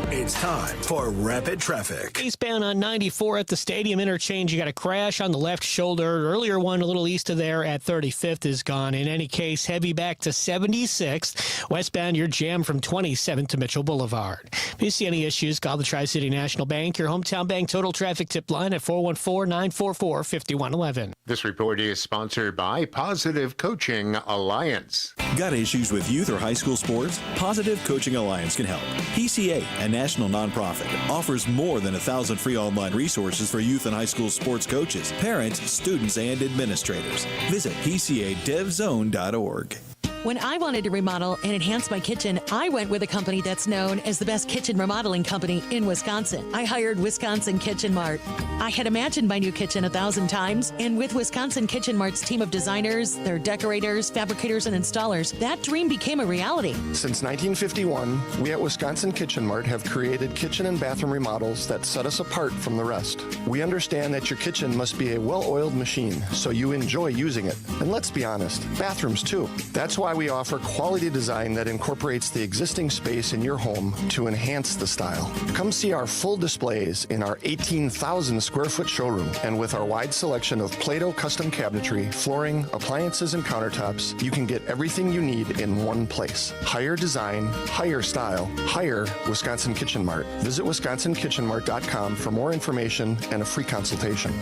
It's time for Rapid Traffic. Eastbound on 94 at the Stadium Interchange, you got a crash on the left shoulder. Earlier one a little east of there at 35th is gone. In any case, heavy back to 76th. Westbound, you're jammed from 27th to Mitchell Boulevard. If you see any issues, call the Tri-City National Bank, your hometown bank total traffic tip line at 414-944-5111. This report is sponsored by Positive Coaching Alliance. Got issues with youth or high school sports? Positive Coaching Alliance can help. PCA, a national nonprofit, offers more than 1,000 free online resources for youth and high school sports coaches, parents, students, and administrators. Visit PCADevZone.org. When I wanted to remodel and enhance my kitchen, I went with a company that's known as the best kitchen remodeling company in Wisconsin. I hired Wisconsin Kitchen Mart. I had imagined my new kitchen 1,000 times, and with Wisconsin Kitchen Mart's team of designers, their decorators, fabricators, and installers, that dream became a reality. Since 1951, we at Wisconsin Kitchen Mart have created kitchen and bathroom remodels that set us apart from the rest. We understand that your kitchen must be a well-oiled machine, so you enjoy using it. And let's be honest, bathrooms too. That's why we offer quality design that incorporates the existing space in your home to enhance the style. Come see our full displays in our 18,000 square foot showroom, and with our wide selection of Play-Doh custom cabinetry, flooring, appliances, and countertops, you can get everything you need in one place. Higher design, higher style, higher Wisconsin Kitchen Mart. Visit wisconsinkitchenmart.com for more information and a free consultation.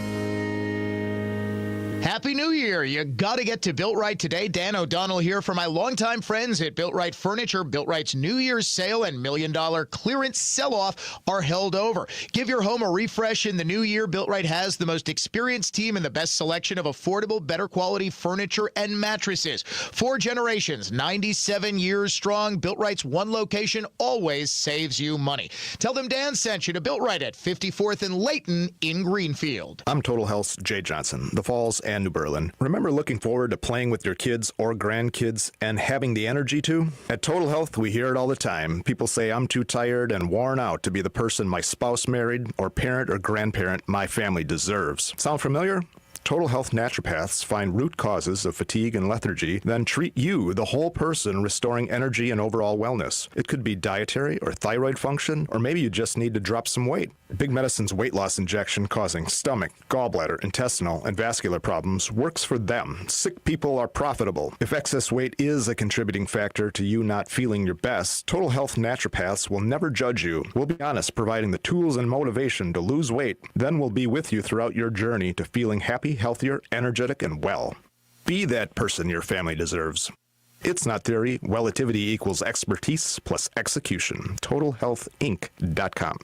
Happy New Year. You got to get to Built Right today. Dan O'Donnell here for my longtime friends at Built Right Furniture. Built Right's New Year's sale and $1 million clearance sell-off are held over. Give your home a refresh in the new year. Built Right has the most experienced team and the best selection of affordable, better quality furniture and mattresses. 4 generations, 97 years strong. Built Right's one location always saves you money. Tell them Dan sent you to Built Right at 54th and Layton in Greenfield. I'm Total Health's Jay Johnson, the Falls and New Berlin. Remember looking forward to playing with your kids or grandkids and having the energy to? At Total Health, we hear it all the time. People say I'm too tired and worn out to be the person my spouse married or parent or grandparent my family deserves. Sound familiar? Total Health naturopaths find root causes of fatigue and lethargy, then treat you, the whole person, restoring energy and overall wellness. It could be dietary or thyroid function, or maybe you just need to drop some weight. Big Medicine's weight loss injection causing stomach, gallbladder, intestinal, and vascular problems works for them. Sick people are profitable. If excess weight is a contributing factor to you not feeling your best, Total Health naturopaths will never judge you. We'll be honest, providing the tools and motivation to lose weight. Then we'll be with you throughout your journey to feeling happy, healthier, energetic, and well. Be that person your family deserves. It's not theory. Relativity equals expertise plus execution. TotalHealthInc.com.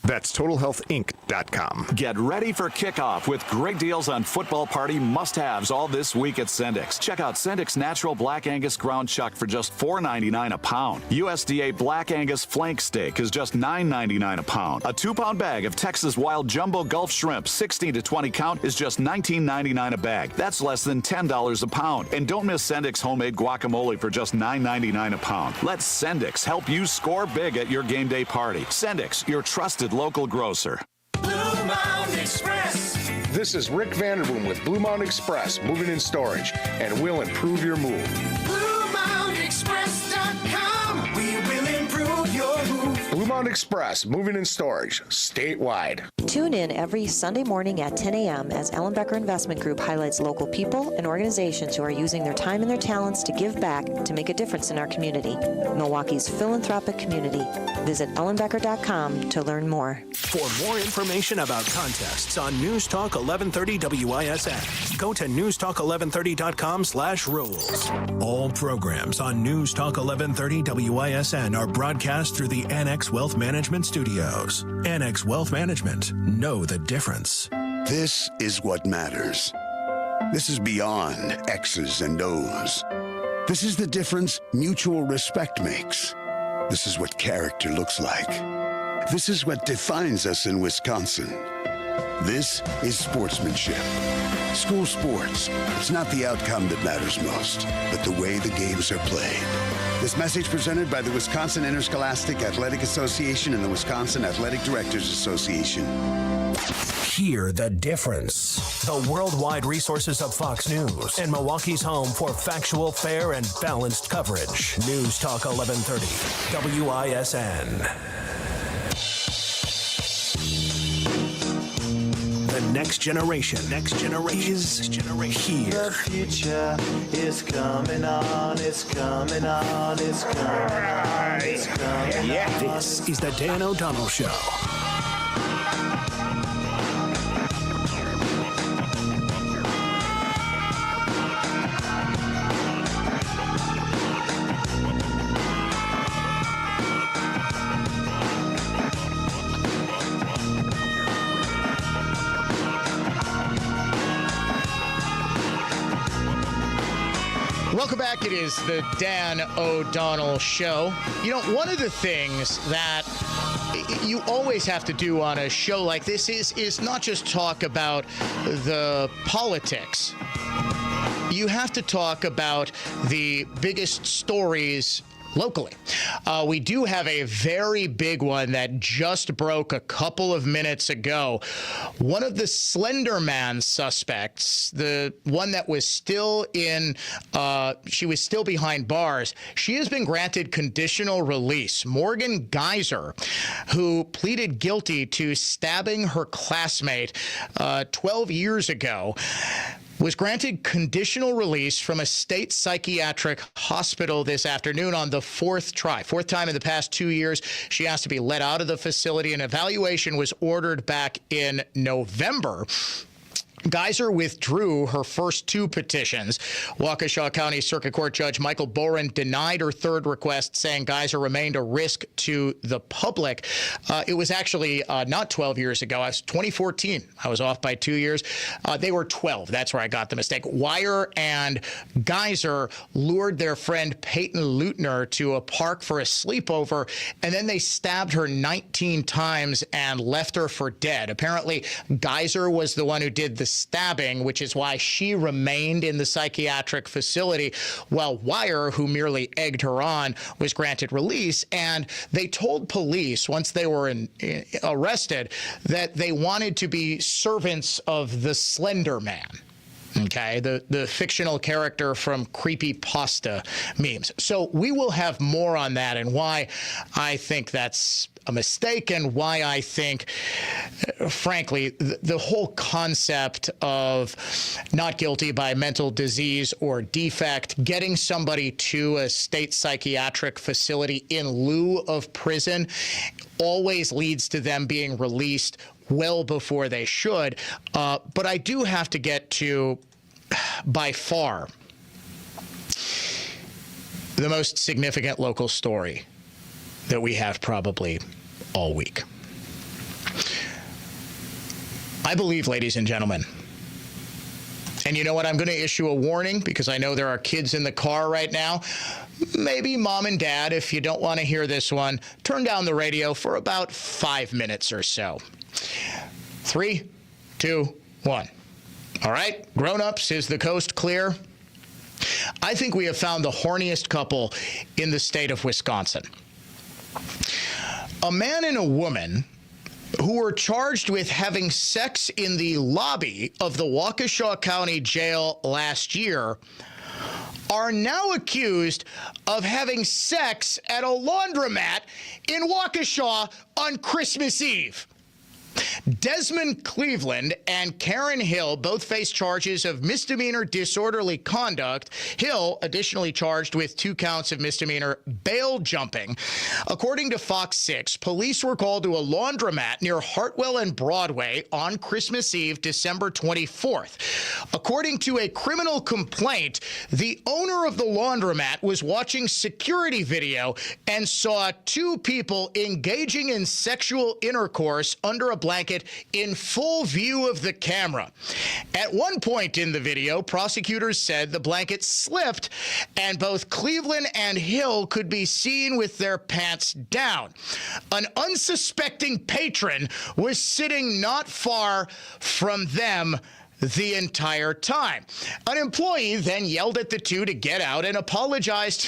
That's TotalHealthInc.com. Get ready for kickoff with great deals on football party must-haves all this week at Sendik's. Check out Sendik's Natural Black Angus Ground Chuck for just $4.99 a pound. USDA Black Angus Flank Steak is just $9.99 a pound. A 2-pound bag of Texas Wild Jumbo Gulf Shrimp, 16 to 20 count, is just $19.99 a bag. That's less than $10 a pound. And don't miss Sendik's homemade guacamole for just $9.99 a pound. Let Sendik's help you score big at your game day party. Sendik's, your trusted local grocer. Blue Mountain Express. This is Rick Vanderboom with Blue Mountain Express Moving and Storage, and we'll improve your move. BlueMountainExpress.com. We will improve your move. Blue Mountain Mountain Express, moving and storage, statewide. Tune in every Sunday morning at 10 a.m. as Ellen Becker Investment Group highlights local people and organizations who are using their time and their talents to give back to make a difference in our community. Milwaukee's philanthropic community. Visit ellenbecker.com to learn more. For more information about contests on News Talk 1130 WISN, go to newstalk1130.com/rules. All programs on News Talk 1130 WISN are broadcast through the Annex Wealth Management Studios. Annex Wealth Management. Know the difference. This is what matters. This is beyond X's and O's. This is the difference mutual respect makes. This is what character looks like. This is what defines us in Wisconsin. This is sportsmanship. School sports. It's not the outcome that matters most, but the way the games are played. This message presented by the Wisconsin Interscholastic Athletic Association and the Wisconsin Athletic Directors Association. Hear the difference. The worldwide resources of Fox News and Milwaukee's home for factual, fair, and balanced coverage. News Talk 1130, WISN. The next generation is here. The future is coming on, it's coming on, it's coming on, it's coming on. Yeah. This is the Dan O'Donnell Show. Welcome back. It is the Dan O'Donnell Show. You know, one of the things that you always have to do on a show like this is not just talk about the politics. You have to talk about the biggest stories locally. We do have a very big one that just broke a couple of minutes ago. One of the Slender Man suspects, the one that was still she was still behind bars, she has been granted conditional release. Morgan Geyser, who pleaded guilty to stabbing her classmate 12 years ago, was granted conditional release from a state psychiatric hospital this afternoon on the fourth time in the past 2 years. She has to be let out of the facility. An evaluation was ordered back in November. Geyser withdrew her first two petitions. Waukesha County Circuit Court Judge Michael Boren denied her third request, saying Geyser remained a risk to the public. It was actually not 12 years ago. It was 2014. I was off by 2 years. They were 12. That's where I got the mistake. Wire and Geyser lured their friend Peyton Leutner to a park for a sleepover, and then they stabbed her 19 times and left her for dead. Apparently, Geyser was the one who did the stabbing, which is why she remained in the psychiatric facility, while Wire, who merely egged her on, was granted release. And they told police once they were arrested that they wanted to be servants of the Slender Man. Okay, the fictional character from creepypasta memes. So we will have more on that and why I think that's a mistake and why I think, frankly, the whole concept of not guilty by mental disease or defect, getting somebody to a state psychiatric facility in lieu of prison always leads to them being released well before they should. But I do have to get to, by far, the most significant local story that we have probably all week. I believe, ladies and gentlemen, and you know what? I'm going to issue a warning because I know there are kids in the car right now. Maybe mom and dad, if you don't want to hear this one, turn down the radio for about 5 minutes or so. 3, 2, 1. All right, grown-ups, is the coast clear? I think we have found the horniest couple in the state of Wisconsin. A man and a woman who were charged with having sex in the lobby of the Waukesha County Jail last year are now accused of having sex at a laundromat in Waukesha on Christmas Eve. Desmond Cleveland and Karen Hill both face charges of misdemeanor disorderly conduct. Hill additionally charged with 2 counts of misdemeanor bail jumping. According to Fox 6, police were called to a laundromat near Hartwell and Broadway on Christmas Eve, December 24th. According to a criminal complaint, the owner of the laundromat was watching security video and saw 2 people engaging in sexual intercourse under a blanket in full view of the camera. At one point in the video, prosecutors said the blanket slipped and both Cleveland and Hill could be seen with their pants down. An unsuspecting patron was sitting not far from them the entire time. An employee then yelled at the 2 to get out and apologized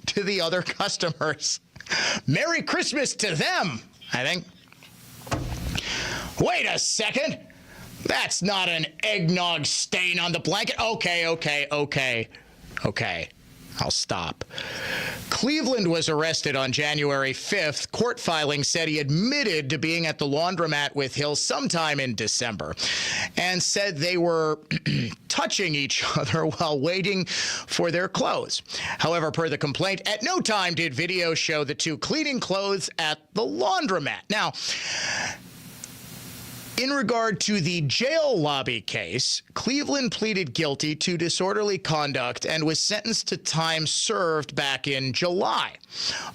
to the other customers. Merry Christmas to them, I think. Wait a second. That's not an eggnog stain on the blanket. Okay. I'll stop. Cleveland was arrested on January 5th. Court filings said he admitted to being at the laundromat with Hill sometime in December and said they were touching each other while waiting for their clothes. However, per the complaint, at no time did video show the 2 cleaning clothes at the laundromat. Now, in regard to the jail lobby case, Cleveland pleaded guilty to disorderly conduct and was sentenced to time served back in July.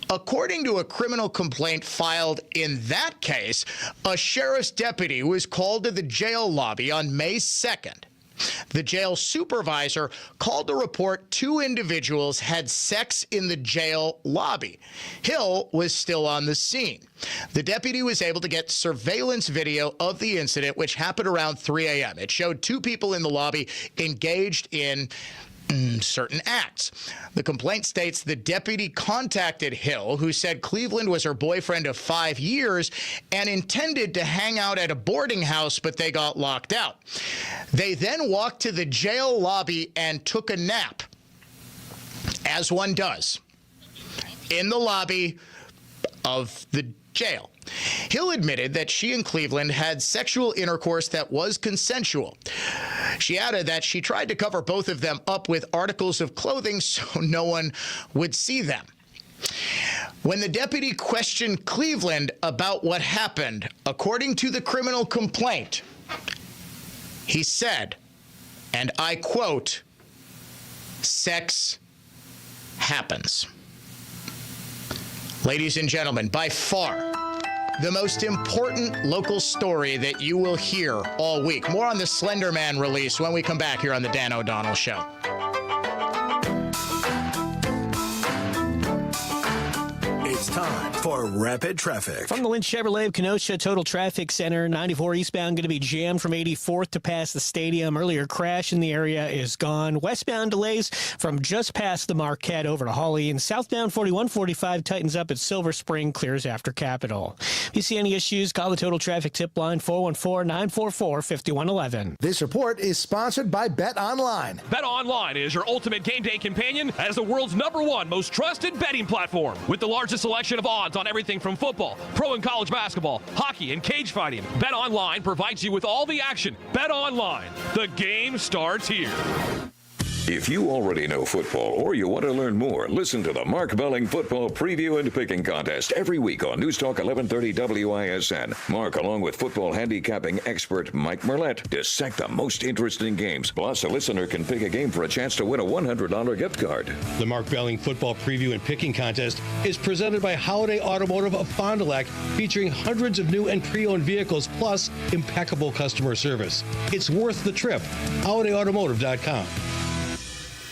According to a criminal complaint filed in that case, a sheriff's deputy was called to the jail lobby on May 2nd. The jail supervisor called to report 2 individuals had sex in the jail lobby. Hill was still on the scene. The deputy was able to get surveillance video of the incident, which happened around 3 a.m. It showed 2 people in the lobby engaged in certain acts. The complaint states the deputy contacted Hill, who said Cleveland was her boyfriend of 5 years and intended to hang out at a boarding house, but they got locked out. They then walked to the jail lobby and took a nap, as one does, in the lobby of the jail. Hill admitted that she and Cleveland had sexual intercourse that was consensual. She added that she tried to cover both of them up with articles of clothing so no one would see them. When the deputy questioned Cleveland about what happened, according to the criminal complaint, he said, and I quote, "Sex happens." Ladies and gentlemen, by far the most important local story that you will hear all week. More on the Slender Man release when we come back here on the Dan O'Donnell Show. It's time for Rapid Traffic. From the Lynch Chevrolet of Kenosha Total Traffic Center, 94 eastbound going to be jammed from 84th to past the stadium. Earlier crash in the area is gone. Westbound delays from just past the Marquette over to Hawley. And southbound 4145 tightens up at Silver Spring, clears after Capitol. If you see any issues, call the Total Traffic Tip Line 414-944-5111. This report is sponsored by Bet Online. Bet Online is your ultimate game day companion as the world's #1 most trusted betting platform. With the largest selection of odds on everything from football, pro and college basketball, hockey, and cage fighting, Bet Online provides you with all the action. Bet Online. The game starts here. If you already know football or you want to learn more, listen to the Mark Belling Football Preview and Picking Contest every week on News Talk 1130 WISN. Mark, along with football handicapping expert Mike Merlette, dissect the most interesting games. Plus, a listener can pick a game for a chance to win a $100 gift card. The Mark Belling Football Preview and Picking Contest is presented by Holiday Automotive of Fond du Lac, featuring hundreds of new and pre-owned vehicles, plus impeccable customer service. It's worth the trip. HolidayAutomotive.com.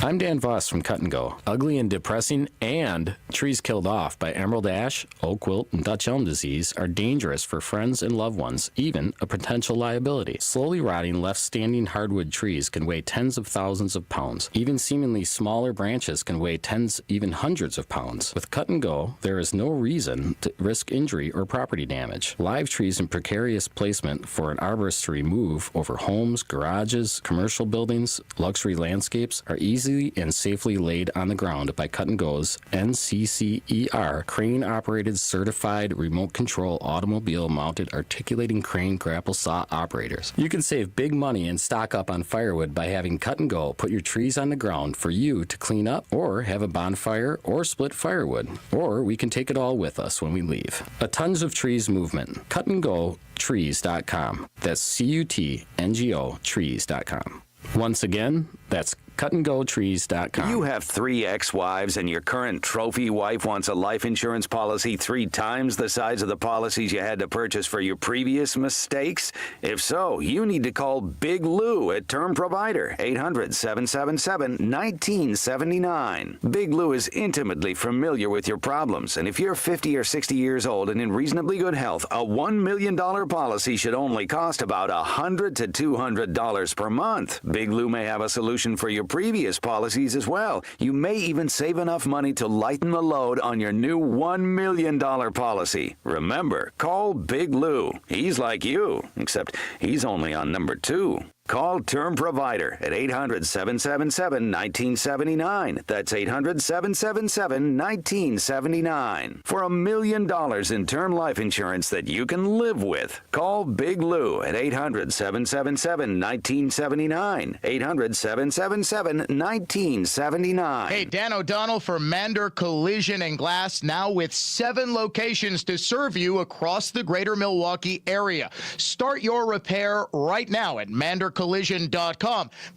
I'm Dan Voss from Cut and Go. Ugly and depressing and trees killed off by emerald ash, oak wilt, and Dutch elm disease are dangerous for friends and loved ones, even a potential liability. Slowly rotting, left-standing hardwood trees can weigh tens of thousands of pounds. Even seemingly smaller branches can weigh tens, even hundreds of pounds. With Cut and Go, there is no reason to risk injury or property damage. Live trees in precarious placement for an arborist to remove over homes, garages, commercial buildings, luxury landscapes are easy easily and safely laid on the ground by Cut and Go's NCCER crane-operated certified remote control automobile mounted articulating crane grapple saw operators. You can save big money and stock up on firewood by having Cut and Go put your trees on the ground for you to clean up or have a bonfire or split firewood, or we can take it all with us when we leave. A Tons of Trees movement. Cut and Go trees.com. That's CUTNGO trees.com. Once again, that's cutandgotrees.com. You have 3 ex-wives and your current trophy wife wants a life insurance policy 3 times the size of the policies you had to purchase for your previous mistakes? If so, you need to call Big Lou at Term Provider, 800-777-1979. Big Lou is intimately familiar with your problems, and if you're 50 or 60 years old and in reasonably good health, a $1 million policy should only cost about $100 to $200 per month. Big Lou may have a solution for your previous policies as well. You may even save enough money to lighten the load on your new $1 million policy. Remember, call Big Lou. He's like you, except he's only on number 2. Call Term Provider at 800-777-1979. That's 800-777-1979. For $1 million in term life insurance that you can live with. Call Big Lou at 800-777-1979. 800-777-1979. Hey, Dan O'Donnell for Mander Collision and Glass, now with 7 locations to serve you across the greater Milwaukee area. Start your repair right now at mandercollision.com.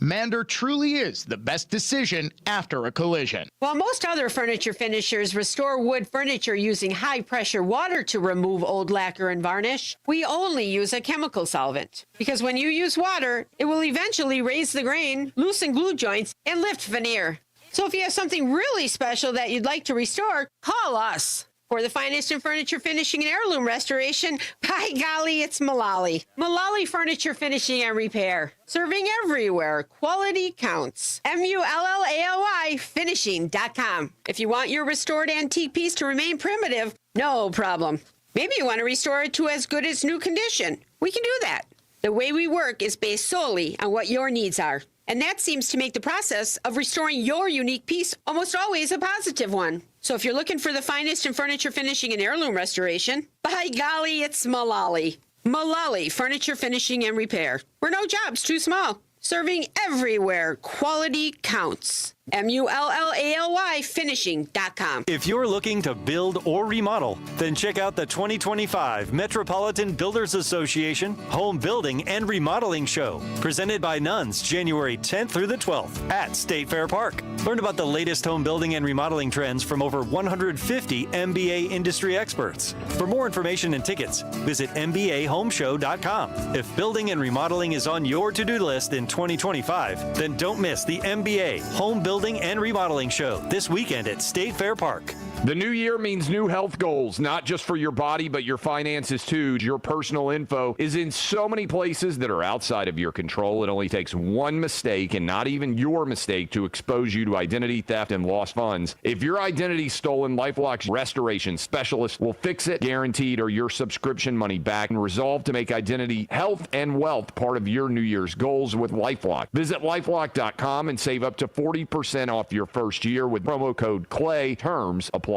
Mander truly is the best decision after a collision. While most other furniture finishers restore wood furniture using high-pressure water to remove old lacquer and varnish, we only use a chemical solvent. Because when you use water, it will eventually raise the grain, loosen glue joints, and lift veneer. So if you have something really special that you'd like to restore, call us. For the finest in furniture finishing and heirloom restoration, by golly, it's Mullally. Mullally Furniture Finishing and Repair. Serving everywhere. Quality counts. MULLALY finishing.com. If you want your restored antique piece to remain primitive, no problem. Maybe you want to restore it to as good as new condition. We can do that. The way we work is based solely on what your needs are. And that seems to make the process of restoring your unique piece almost always a positive one. So if you're looking for the finest in furniture finishing and heirloom restoration, by golly, it's Mullally. Mullally Furniture Finishing and Repair. We're no job's too small. Serving everywhere. Quality counts. MULLALY finishing.com. If you're looking to build or remodel, then check out the 2025 Metropolitan Builders Association Home Building and Remodeling Show, presented by Nuns, January 10th through the 12th at State Fair Park. Learn about the latest home building and remodeling trends from over 150 MBA industry experts. For more information and tickets, visit mbahomeshow.com. If building and remodeling is on your to-do list in 2025, then don't miss the MBA Home Building and Remodeling Show this weekend at State Fair Park. The new year means new health goals, not just for your body, but your finances too. Your personal info is in so many places that are outside of your control. It only takes one mistake, and not even your mistake, to expose you to identity theft and lost funds. If your identity's stolen, LifeLock's restoration specialist will fix it, guaranteed, or your subscription money back, and resolve to make identity, health, and wealth part of your New Year's goals with LifeLock. Visit LifeLock.com and save up to 40% off your first year with promo code CLAY. Terms apply.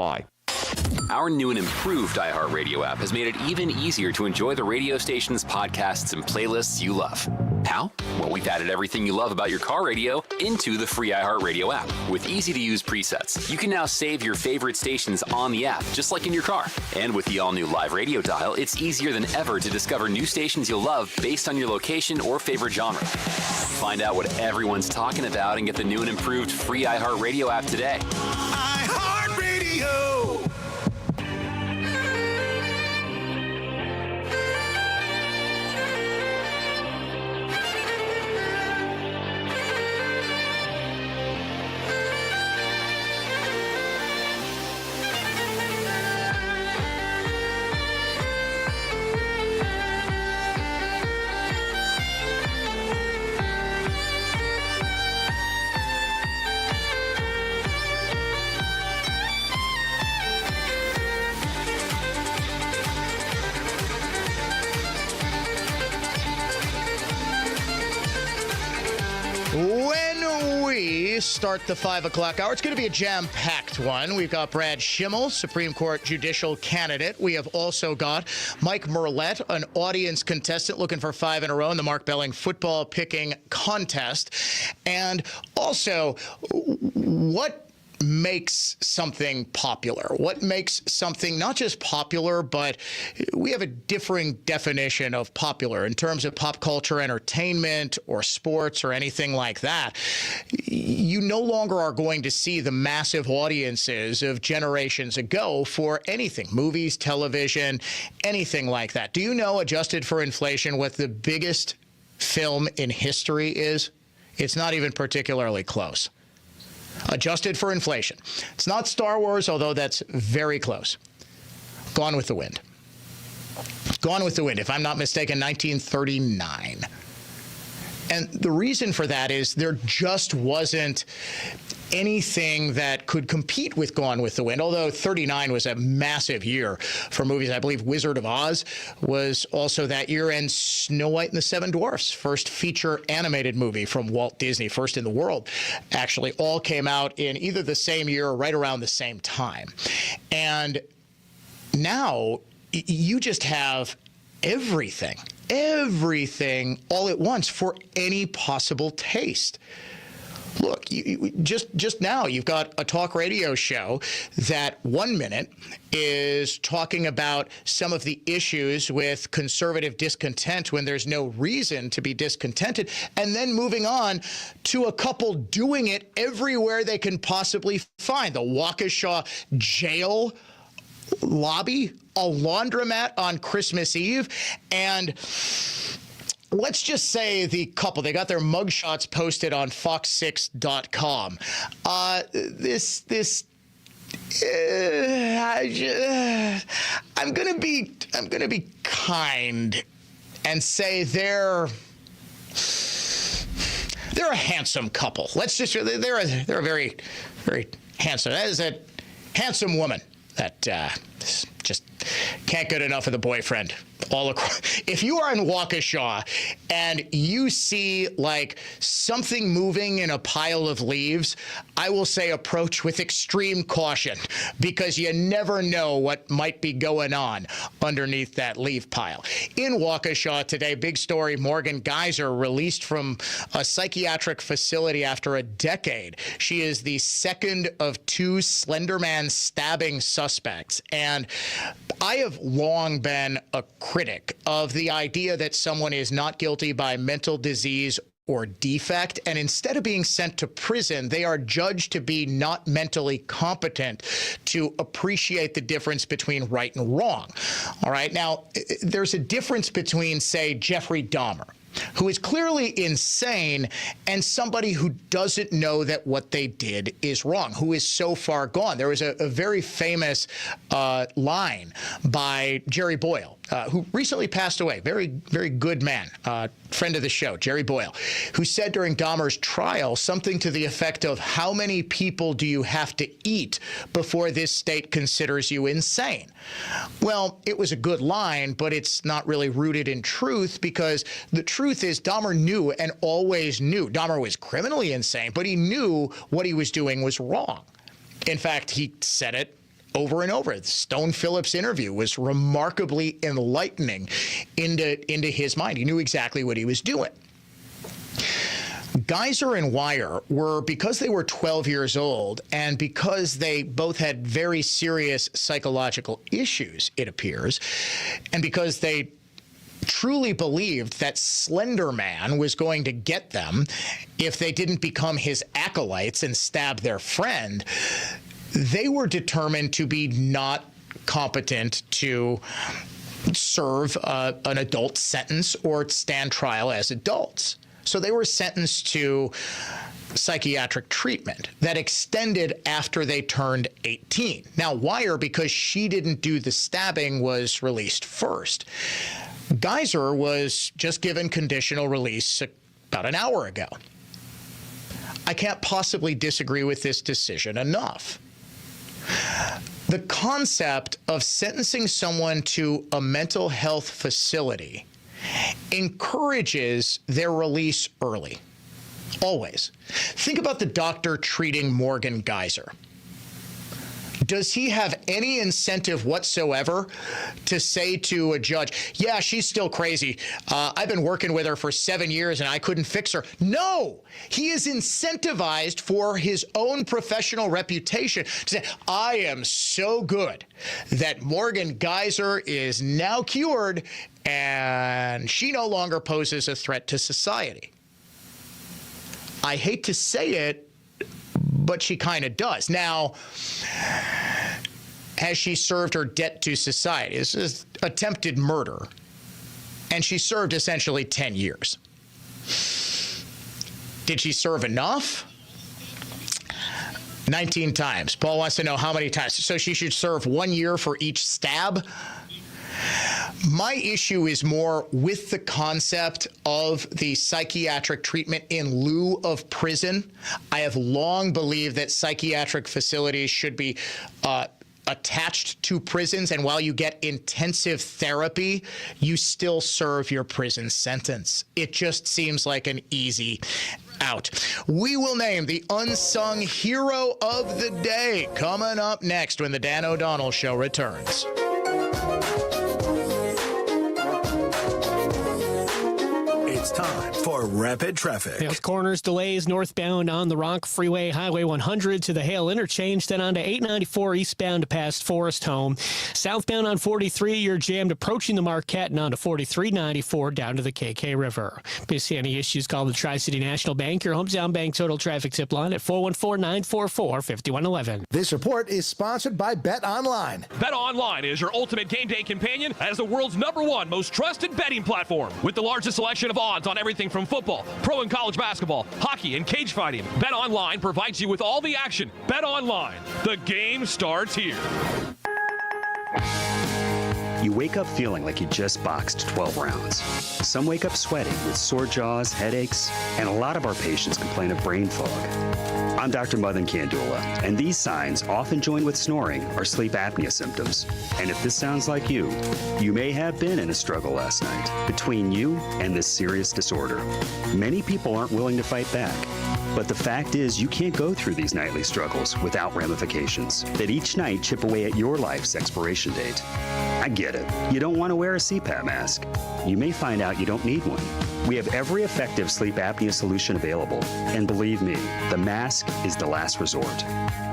Our new and improved iHeartRadio app has made it even easier to enjoy the radio station's podcasts and playlists you love. How? Well, we've added everything you love about your car radio into the free iHeartRadio app. With easy-to-use presets, you can now save your favorite stations on the app, just like in your car. And with the all-new live radio dial, it's easier than ever to discover new stations you'll love based on your location or favorite genre. Find out what everyone's talking about and get the new and improved free iHeartRadio app today. iHeartRadio. we start the 5 o'clock hour. It's going to be a jam-packed one. We've got Brad Schimmel, Supreme Court judicial candidate. We have also got Mike Merlette, an audience contestant looking for 5 in a row in the Mark Belling football picking contest. And also, what makes something popular? What makes something not just popular, but we have a differing definition of popular in terms of pop culture, entertainment, or sports, or anything like that. You no longer are going to see the massive audiences of generations ago for anything, movies, television, anything like that. Do you know, adjusted for inflation, what the biggest film in history is? It's not even particularly close. Adjusted for inflation. It's not Star Wars, although that's very close. Gone with the Wind. Gone with the Wind, if I'm not mistaken, 1939. And the reason for that is there just wasn't anything that could compete with Gone with the Wind, although 39 was a massive year for movies. I believe Wizard of Oz was also that year, and Snow White and the Seven Dwarfs, first feature animated movie from Walt Disney, first in the world, actually all came out in either the same year or right around the same time. And now you just have everything all at once for any possible taste. Look, just now you've got a talk radio show that 1 minute is talking about some of the issues with conservative discontent when there's no reason to be discontented, and then moving on to a couple doing it everywhere they can possibly find. The Waukesha jail lobby, a laundromat on Christmas Eve, and let's just say the couple, they got their mugshots posted on fox6.com. I'm gonna be kind and say they're a handsome couple. They're a very, very handsome. That is a handsome woman that just can't get enough of the boyfriend. All across. If you are in Waukesha and you see like something moving in a pile of leaves, I will say approach with extreme caution, because you never know what might be going on underneath that leaf pile. In Waukesha today, big story, Morgan Geyser released from a psychiatric facility after a decade. She is the second of 2 Slender Man stabbing suspects. And I have long been a critic of the idea that someone is not guilty by mental disease or defect, and instead of being sent to prison, they are judged to be not mentally competent to appreciate the difference between right and wrong. All right, now, there's a difference between, say, Jeffrey Dahmer, who is clearly insane, and somebody who doesn't know that what they did is wrong, who is so far gone. There was a very famous line by Jerry Boyle, who recently passed away. Very, very good man, friend of the show, Jerry Boyle, who said during Dahmer's trial something to the effect of, how many people do you have to eat before this state considers you insane? Well, it was a good line, but it's not really rooted in truth, because the truth is Dahmer knew and always knew. Dahmer was criminally insane, but he knew what he was doing was wrong. In fact, he said it over and over. The Stone Phillips interview was remarkably enlightening into his mind. He knew exactly what he was doing. Geyser and Wire were, because they were 12 years old and because they both had very serious psychological issues, it appears, and because they truly believed that Slender Man was going to get them if they didn't become his acolytes and stab their friend, they were determined to be not competent to serve an adult sentence or stand trial as adults. So they were sentenced to psychiatric treatment that extended after they turned 18. Now, Wire, because she didn't do the stabbing, was released first. Geyser was just given conditional release about an hour ago. I can't possibly disagree with this decision enough. The concept of sentencing someone to a mental health facility encourages their release early. Always. Think about the doctor treating Morgan Geyser. Does he have any incentive whatsoever to say to a judge, yeah, she's still crazy. I've been working with her for 7 years and I couldn't fix her? No, he is incentivized for his own professional reputation to say, I am so good that Morgan Geyser is now cured and she no longer poses a threat to society. I hate to say it, but she kind of does. Now, has she served her debt to society? This is attempted murder, and she served essentially 10 years. Did she serve enough? 19 times. Paul wants to know how many times. So she should serve 1 year for each stab? My issue is more with the concept of the psychiatric treatment in lieu of prison. I have long believed that psychiatric facilities should be attached to prisons, and while you get intensive therapy, you still serve your prison sentence. It just seems like an easy out. We will name the unsung hero of the day coming up next when the Dan O'Donnell Show returns. It's time for Rapid Traffic. There's corners, delays northbound on the Rock Freeway, Highway 100 to the Hale Interchange, then on to 894 eastbound past Forest Home. Southbound on 43, you're jammed approaching the Marquette and on to 4394 down to the KK River. If you see any issues, call the Tri-City National Bank, your hometown bank total traffic tip line at 414-944-5111. This report is sponsored by Bet Online. Bet Online is your ultimate game day companion as the world's #1 most trusted betting platform. With the largest selection of odds on everything from football, pro and college basketball, hockey, and cage fighting, Bet Online provides you with all the action. Bet Online, the game starts here. You wake up feeling like you just boxed 12 rounds. Some wake up sweating with sore jaws, headaches, and a lot of our patients complain of brain fog. I'm Dr. Madan Kandula, and these signs, often joined with snoring, are sleep apnea symptoms. And if this sounds like you may have been in a struggle last night between you and this serious disorder. Many people aren't willing to fight back. But the fact is, you can't go through these nightly struggles without ramifications that each night chip away at your life's expiration date. I get it. You don't want to wear a CPAP mask. You may find out you don't need one. We have every effective sleep apnea solution available. And believe me, the mask is the last resort.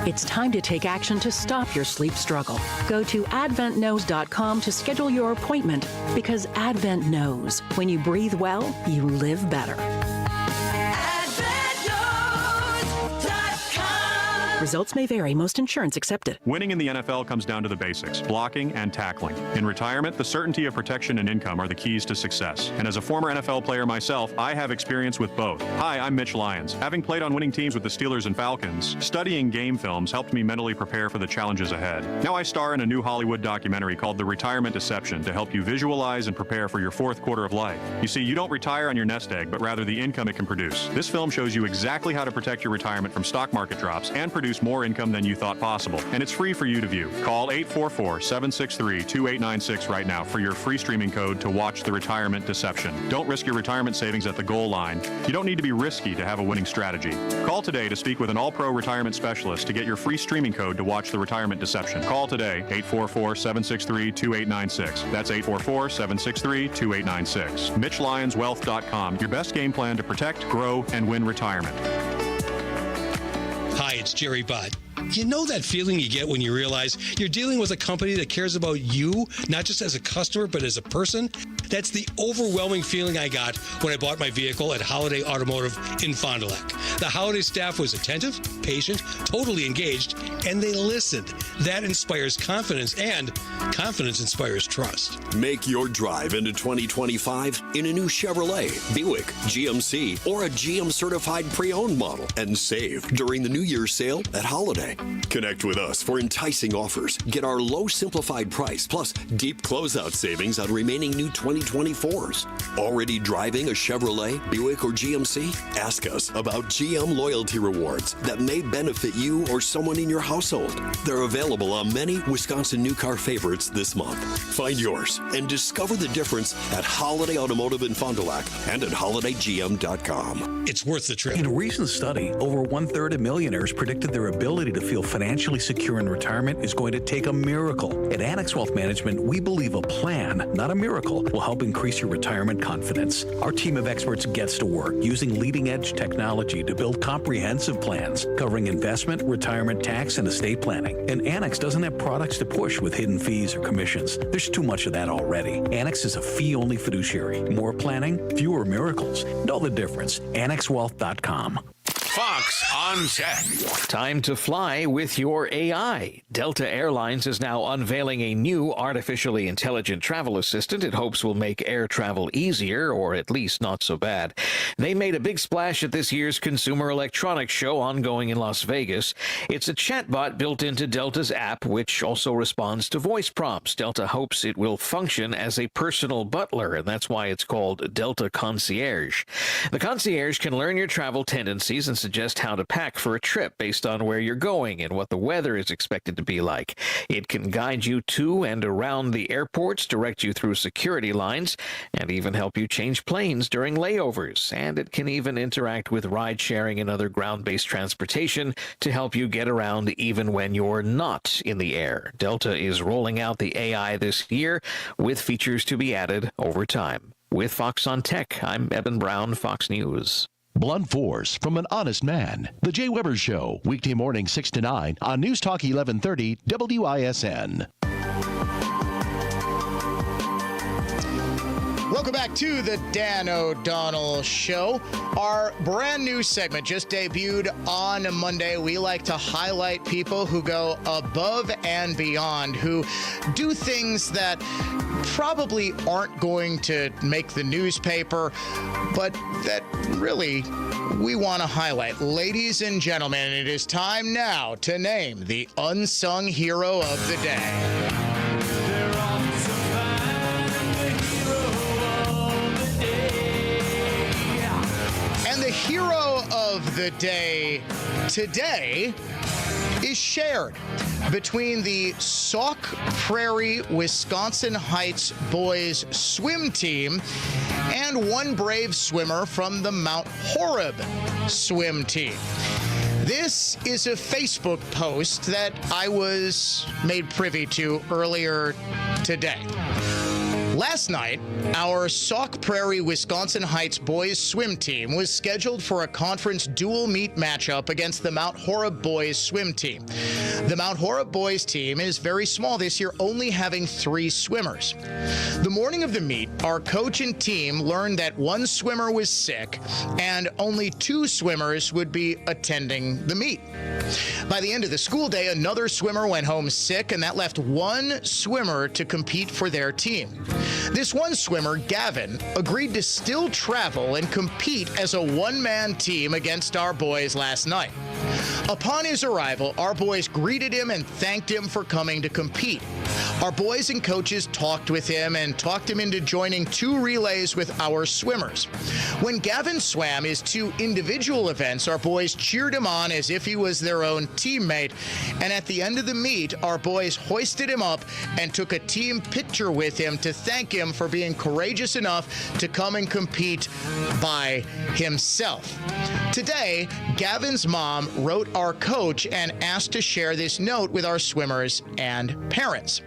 It's time to take action to stop your sleep struggle. Go to adventknows.com to schedule your appointment, because Advent knows when you breathe well, you live better. Results may vary. Most insurance accepted. Winning in the NFL comes down to the basics, blocking and tackling. In retirement, the certainty of protection and income are the keys to success. And as a former NFL player myself, I have experience with both. Hi, I'm Mitch Lyons. Having played on winning teams with the Steelers and Falcons, studying game films helped me mentally prepare for the challenges ahead. Now I star in a new Hollywood documentary called The Retirement Deception to help you visualize and prepare for your fourth quarter of life. You see, you don't retire on your nest egg, but rather the income it can produce. This film shows you exactly how to protect your retirement from stock market drops and produce more income than you thought possible. And it's free for you to view. Call 844-763-2896 right now for your free streaming code to watch The Retirement Deception. Don't risk your retirement savings at the goal line. You don't need to be risky to have a winning strategy. Call today to speak with an all-pro retirement specialist to get your free streaming code to watch The Retirement Deception. Call today, 844-763-2896. That's 844-763-2896. MitchLyonsWealth.com, your best game plan to protect, grow, and win retirement. Hi, it's Jerry Bott. You know that feeling you get when you realize you're dealing with a company that cares about you, not just as a customer, but as a person? That's the overwhelming feeling I got when I bought my vehicle at Holiday Automotive in Fond du Lac. The Holiday staff was attentive, patient, totally engaged, and they listened. That inspires confidence, and confidence inspires trust. Make your drive into 2025 in a new Chevrolet, Buick, GMC, or a GM-certified pre-owned model, and save during the New Year's sale at Holiday. today. Connect with us for enticing offers. Get our low simplified price plus deep closeout savings on remaining new 2024s. Already driving a Chevrolet, Buick, or GMC? Ask us about GM loyalty rewards that may benefit you or someone in your household. They're available on many Wisconsin new car favorites this month. Find yours and discover the difference at Holiday Automotive in Fond du Lac and at HolidayGM.com. It's worth the trip. In a recent study, over 1/3 of millionaires predicted their ability to feel financially secure in retirement is going to take a miracle. At Annex Wealth Management, we believe a plan, not a miracle, will help increase your retirement confidence. Our team of experts gets to work using leading-edge technology to build comprehensive plans covering investment, retirement, tax, and estate planning. And Annex doesn't have products to push with hidden fees or commissions. There's too much of that already. Annex is a fee-only fiduciary. More planning, fewer miracles. Know the difference. AnnexWealth.com. Fox on Tech. Time to fly with your AI. Delta Airlines is now unveiling a new artificially intelligent travel assistant it hopes will make air travel easier, or at least not so bad. They made a big splash at this year's Consumer Electronics Show ongoing in Las Vegas. It's a chatbot built into Delta's app, which also responds to voice prompts. Delta hopes it will function as a personal butler, and that's why it's called Delta Concierge. The concierge can learn your travel tendencies and suggest how to pack for a trip based on where you're going and what the weather is expected to be like. It can guide you to and around the airports, direct you through security lines, and even help you change planes during layovers. And it can even interact with ride-sharing and other ground-based transportation to help you get around even when you're not in the air. Delta is rolling out the AI this year with features to be added over time. With Fox on Tech, I'm Evan Brown, Fox News. Blunt force from an honest man. The Jay Weber Show, weekday morning 6 to 9 on News Talk 1130 WISN. Welcome back to the Dan O'Donnell Show. Our brand new segment just debuted on Monday. We like to highlight people who go above and beyond, who do things that probably aren't going to make the newspaper, but that really we want to highlight. Ladies and gentlemen, it is time now to name the unsung hero of the day. And the hero of the day today is shared between the Sauk Prairie, Wisconsin Heights boys swim team and one brave swimmer from the Mount Horeb swim team. This is a Facebook post that I was made privy to earlier today. Last night, our Sauk Prairie, Wisconsin Heights boys swim team was scheduled for a conference dual meet matchup against the Mount Horeb boys swim team. The Mount Horeb boys team is very small this year, only having 3 swimmers. The morning of the meet, our coach and team learned that one swimmer was sick and only 2 swimmers would be attending the meet. By the end of the school day, another swimmer went home sick, and that left 1 swimmer to compete for their team. This one swimmer, Gavin, agreed to still travel and compete as a one-man team against our boys last night. Upon his arrival, our boys greeted him and thanked him for coming to compete. Our boys and coaches talked with him and talked him into joining 2 relays with our swimmers. When Gavin swam his 2 individual events, our boys cheered him on as if he was their own teammate. And at the end of the meet, our boys hoisted him up and took a team picture with him to thank him for being courageous enough to come and compete by himself. Today, Gavin's mom wrote our coach and asked to share this note with our swimmers and parents.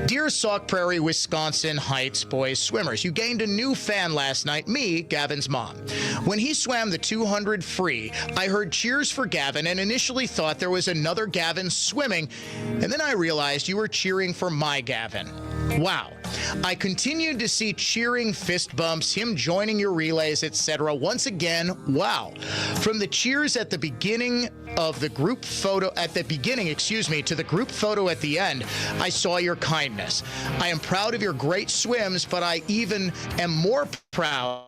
Dear Sauk Prairie, Wisconsin Heights boys swimmers, you gained a new fan last night, me, Gavin's mom. When he swam the 200 free, I heard cheers for Gavin and initially thought there was another Gavin swimming, and then I realized you were cheering for my Gavin. Wow. I continued to see cheering, fist bumps, him joining your relays, etc. Once again, wow. From the cheers at the beginning of the group photo, to the group photo at the end, I saw your kindness. I am proud of your great swims, but I even am more proud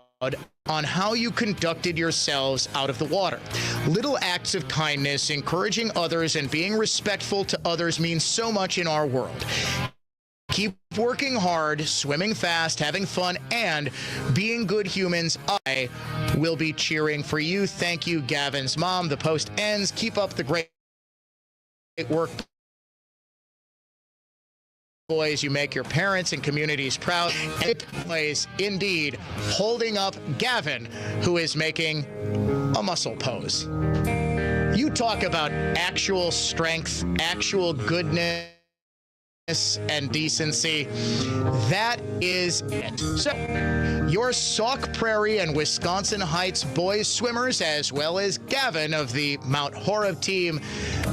on how you conducted yourselves out of the water. Little acts of kindness, encouraging others, and being respectful to others means so much in our world. Keep working hard, swimming fast, having fun, and being good humans. I will be cheering for you. Thank you, Gavin's mom. The post ends. Keep up the great work, boys. You make your parents and communities proud. And plays indeed holding up Gavin, who is making a muscle pose. You talk about actual strength, actual goodness, and decency. That is it. So, your Sauk Prairie and Wisconsin Heights boys swimmers, as well as Gavin of the Mount Horeb team,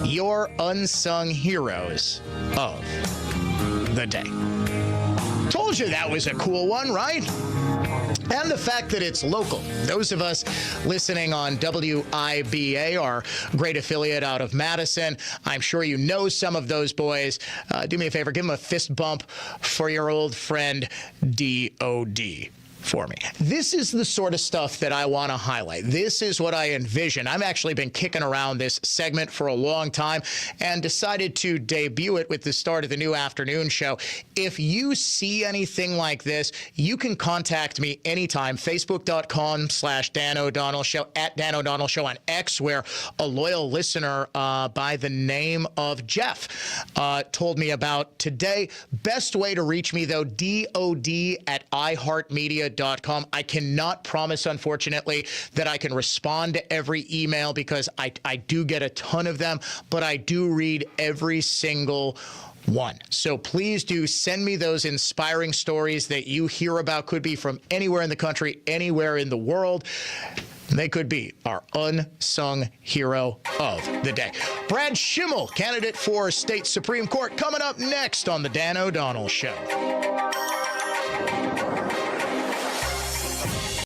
your unsung heroes of the day. Told you that was a cool one, right? And the fact that it's local. Those of us listening on WIBA, our great affiliate out of Madison, I'm sure you know some of those boys. Do me a favor, give them a fist bump for your old friend DOD. For me. This is the sort of stuff that I want to highlight. This is what I envision. I've actually been kicking around this segment for a long time and decided to debut it with the start of the new afternoon show. If you see anything like this, you can contact me anytime. Facebook.com/Dan O'Donnell Show, at Dan O'Donnell Show on X, where a loyal listener by the name of Jeff told me about today. Best way to reach me, though, DOD@iHeartMedia.com. I cannot promise, unfortunately, that I can respond to every email because I do get a ton of them, but I do read every single one. So please do send me those inspiring stories that you hear about. Could be from anywhere in the country, anywhere in the world. They could be our unsung hero of the day. Brad Schimmel, candidate for state Supreme Court, coming up next on the Dan O'Donnell Show.